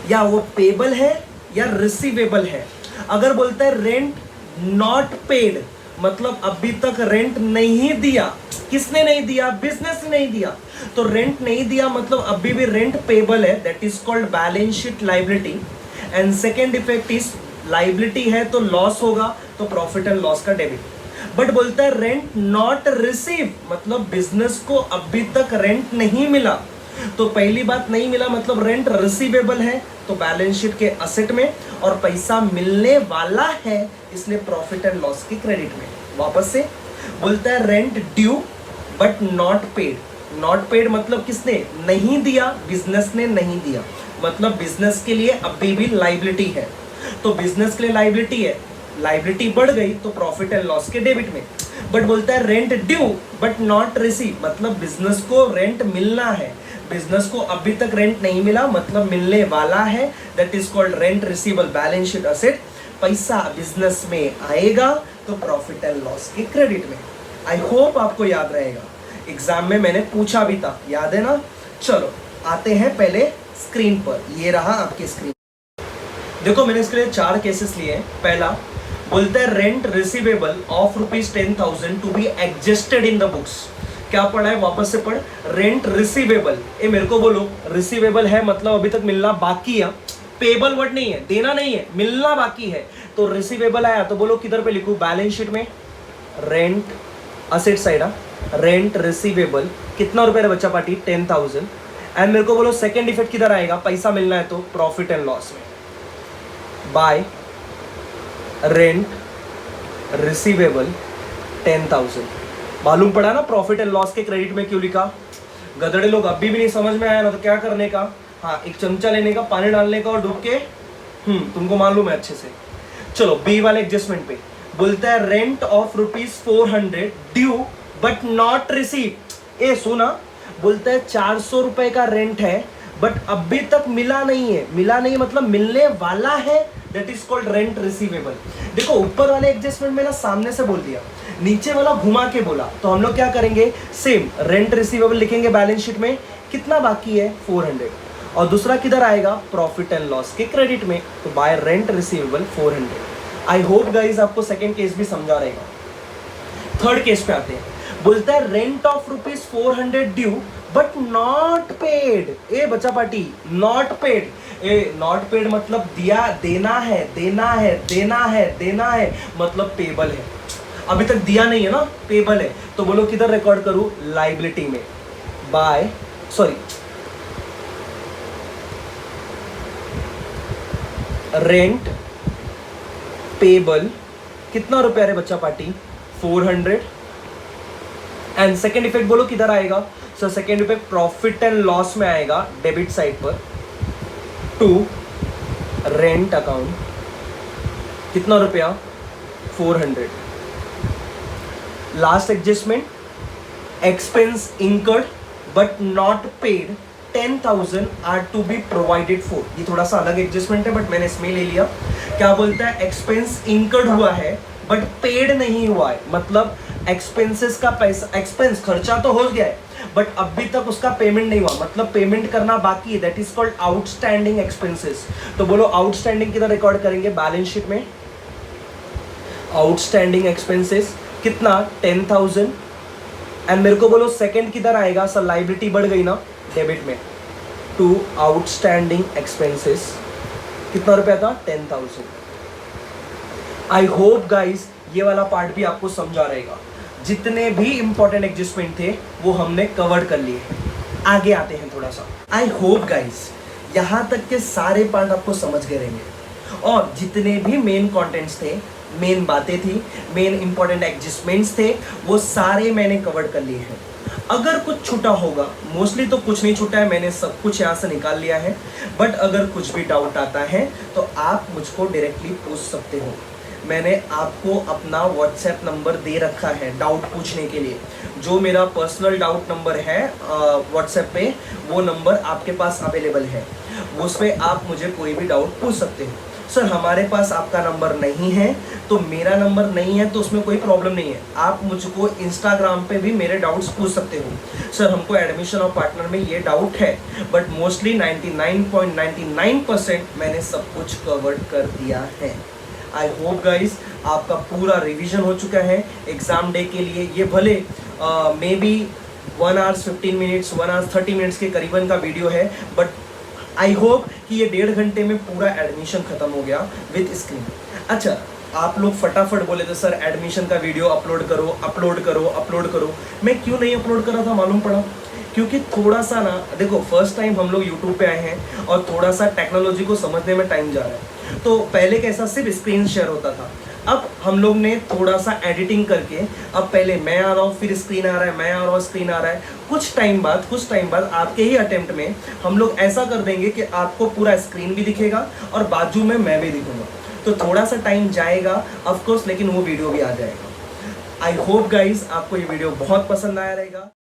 A: या वो पेबल है या रिसीवेबल है। अगर बोलता है रेंट नॉट पेड मतलब अभी तक रेंट नहीं दिया। किसने नहीं दिया? बिजनेस ने नहीं दिया। तो रेंट नहीं दिया मतलब अभी भी रेंट पेबल है, that is called balance sheet liability. And second effect is liability है तो लॉस होगा तो प्रॉफिट एंड लॉस का डेबिट। बट बोलता है रेंट नॉट रिसीव मतलब बिजनेस को अभी तक रेंट नहीं मिला। तो पहली बात नहीं मिला मतलब रेंट रिसीवेबल है तो बैलेंस शीट के असेट में, और पैसा मिलने वाला है इसलिए प्रॉफिट एंड लॉस के क्रेडिट में। वापस से बोलता है rent due but not paid. Not paid मतलब किसने नहीं दिया? बिजनेस ने नहीं दिया। मतलब बिजनेस के लिए अभी भी लाइबिलिटी है। तो बिजनेस के लिए लाइबिलिटी है, लाइबिलिटी बढ़ गई तो प्रॉफिट एंड लॉस के डेबिट में। बट बोलता है rent due but not receive मतलब बिजनेस को रेंट मिलना है, बिजनेस को अभी तक रेंट नहीं मिला मतलब मिलने वाला है, that is called rent receivable balance sheet asset. पैसा बिजनेस में आएगा तो प्रॉफिट एंड लॉस के क्रेडिट में। आई होप आपको याद रहेगा, एग्जाम में मैंने पूछा भी था, याद है ना? चलो आते हैं पहले स्क्रीन पर। ये रहा आपकी स्क्रीन। देखो मैंने इसके लिए 4 केसेस लिए हैं। पहला बोलता है rent receivable of ₹10,000 to be adjusted in the books. क्या पढ़ा है? वापस से पढ़। रेंट रिसीवेबल, ये मेरे को बोलो रिसीवेबल है मतलब अभी तक मिलना बाकी है। पेबल वर्ड नहीं है, देना नहीं है, मिलना बाकी है। तो रिसीवेबल आया तो बोलो किधर पे लिखूं? बैलेंस शीट में rent asset side rent receivable कितना रुपए है बच्चा पार्टी? 10,000। एंड मेरे को बोलो सेकेंड इफेक्ट किधर आएगा? पैसा मिलना है तो प्रॉफिट एंड लॉस में बाय रेंट रिसीवेबल 10,000। मालूम पड़ा ना प्रॉफिट एंड लॉस के क्रेडिट में क्यों लिखा? गधड़े लोग अभी भी नहीं समझ में आया ना तो क्या करने का? हाँ, एक चमचा लेने का, पानी डालने का और डूब के तुमको मालूम है अच्छे से। चलो बी वाले एडजस्टमेंट पे बोलता है rent of ₹400 due but not receive. ए सुना, बोलता है 400 रुपए का रेंट है बट अभी तक मिला नहीं है। मिला नहीं मतलब मिलने वाला है, that is called rent receivable. देखो ऊपर वाले एडजस्टमेंट में ना सामने से बोल दिया, नीचे वाला घुमा के बोला। तो हम लोग क्या करेंगे? सेम रेंट रिसीवेबल लिखेंगे बैलेंस शीट में, कितना बाकी है? 400। और दूसरा किधर आएगा? प्रॉफिट एंड लॉस के क्रेडिट में, तो bye rent receivable 400। I hope guys आपको सेकेंड केस भी समझा रहेगा। थर्ड केस पे आते हैं। बोलता है rent of ₹400 due but not paid. ए बच्चा पार्टी, नॉट पेड। ए नॉट पेड मतलब दिया, देना है, देना है, देना है, देना है मतलब पेबल है। अभी तक दिया नहीं है ना, पेबल है। तो बोलो किधर रिकॉर्ड करूं? लाइबिलिटी में बाय रेंट पेबल कितना रुपया रे बच्चा पार्टी 400 एंड सेकेंड इफेक्ट बोलो किधर आएगा sir second effect profit and loss में आएगा डेबिट साइड पर टू रेंट अकाउंट कितना रुपया 400 last adjustment expense incurred but not paid 10,000 are to be provided for ये थोड़ा सा अलग एडजस्टमेंट है बट मैंने इसमें ले लिया क्या बोलता है एक्सपेंस इंकर्ड हुआ है बट पेड नहीं हुआ है मतलब एक्सपेंसेस का पैसा एक्सपेंस खर्चा तो हो गया है बट अभी तक उसका पेमेंट नहीं हुआ मतलब पेमेंट करना बाकी है that is called outstanding expenses तो बोलो आउटस्टैंडिंग किधर रिकॉर्ड करेंगे बैलेंस शीट में आउटस्टैंडिंग एक्सपेंसेस कितना 10,000 एंड मेरे को बोलो सेकंड किधर आएगा सर लाइबिलिटी बढ़ गई ना डेबिट में टू आउटस्टैंडिंग एक्सपेंसेस कितना रुपया था 10,000 आई होप गाइज ये वाला पार्ट भी आपको समझा रहेगा जितने भी इंपॉर्टेंट एडजस्टमेंट थे वो हमने कवर कर लिए आगे आते हैं थोड़ा सा आई होप गाइज यहाँ तक के सारे पार्ट आपको समझ गए रहेंगे और जितने भी मेन कंटेंट्स थे मेन बातें थी मेन इंपॉर्टेंट एडजस्टमेंट्स थे वो सारे मैंने कवर कर लिए हैं अगर कुछ छूटा होगा मोस्टली तो कुछ नहीं छूटा है मैंने सब कुछ यहाँ से निकाल लिया है बट अगर कुछ भी डाउट आता है तो आप मुझको डायरेक्टली पूछ सकते हो मैंने आपको अपना व्हाट्सएप नंबर दे रखा है डाउट पूछने के लिए जो मेरा पर्सनल डाउट नंबर है व्हाट्सएप पे वो नंबर आपके पास अवेलेबल है उस पर आप मुझे कोई भी डाउट पूछ सकते हो सर हमारे पास आपका नंबर नहीं है तो मेरा नंबर नहीं है तो उसमें कोई प्रॉब्लम नहीं है आप मुझको इंस्टाग्राम पे भी मेरे डाउट्स पूछ सकते हो सर हमको एडमिशन ऑफ पार्टनर में ये डाउट है बट मोस्टली 99.99% मैंने सब कुछ कवर कर दिया है आई होप गाइज आपका पूरा रिवीजन हो चुका है एग्जाम डे के लिए ये भले may be 1 hours 15 minutes 1 hours 30 minutes के करीबन का वीडियो है बट आई होप कि ये 1.5 घंटे में पूरा एडमिशन खत्म हो गया विथ स्क्रीन अच्छा आप लोग फटाफट बोले थे सर एडमिशन का वीडियो अपलोड करो मैं क्यों नहीं अपलोड कर रहा था मालूम पड़ा क्योंकि थोड़ा सा ना देखो फर्स्ट टाइम हम लोग यूट्यूब पे आए हैं और थोड़ा सा टेक्नोलॉजी को समझने में टाइम जा रहा है तो पहले कैसा सिर्फ स्क्रीन शेयर होता था अब हम लोग ने थोड़ा सा एडिटिंग करके अब पहले मैं आ रहा हूँ फिर स्क्रीन आ रहा है मैं आ रहा हूँ स्क्रीन आ रहा है कुछ टाइम बाद आपके ही अटेम्प्ट में हम लोग ऐसा कर देंगे कि आपको पूरा स्क्रीन भी दिखेगा और बाजू में मैं भी दिखूंगा तो थोड़ा सा टाइम जाएगा ऑफ कोर्स लेकिन वो वीडियो भी आ जाएगा आई होप गाइज आपको ये वीडियो बहुत पसंद आया रहेगा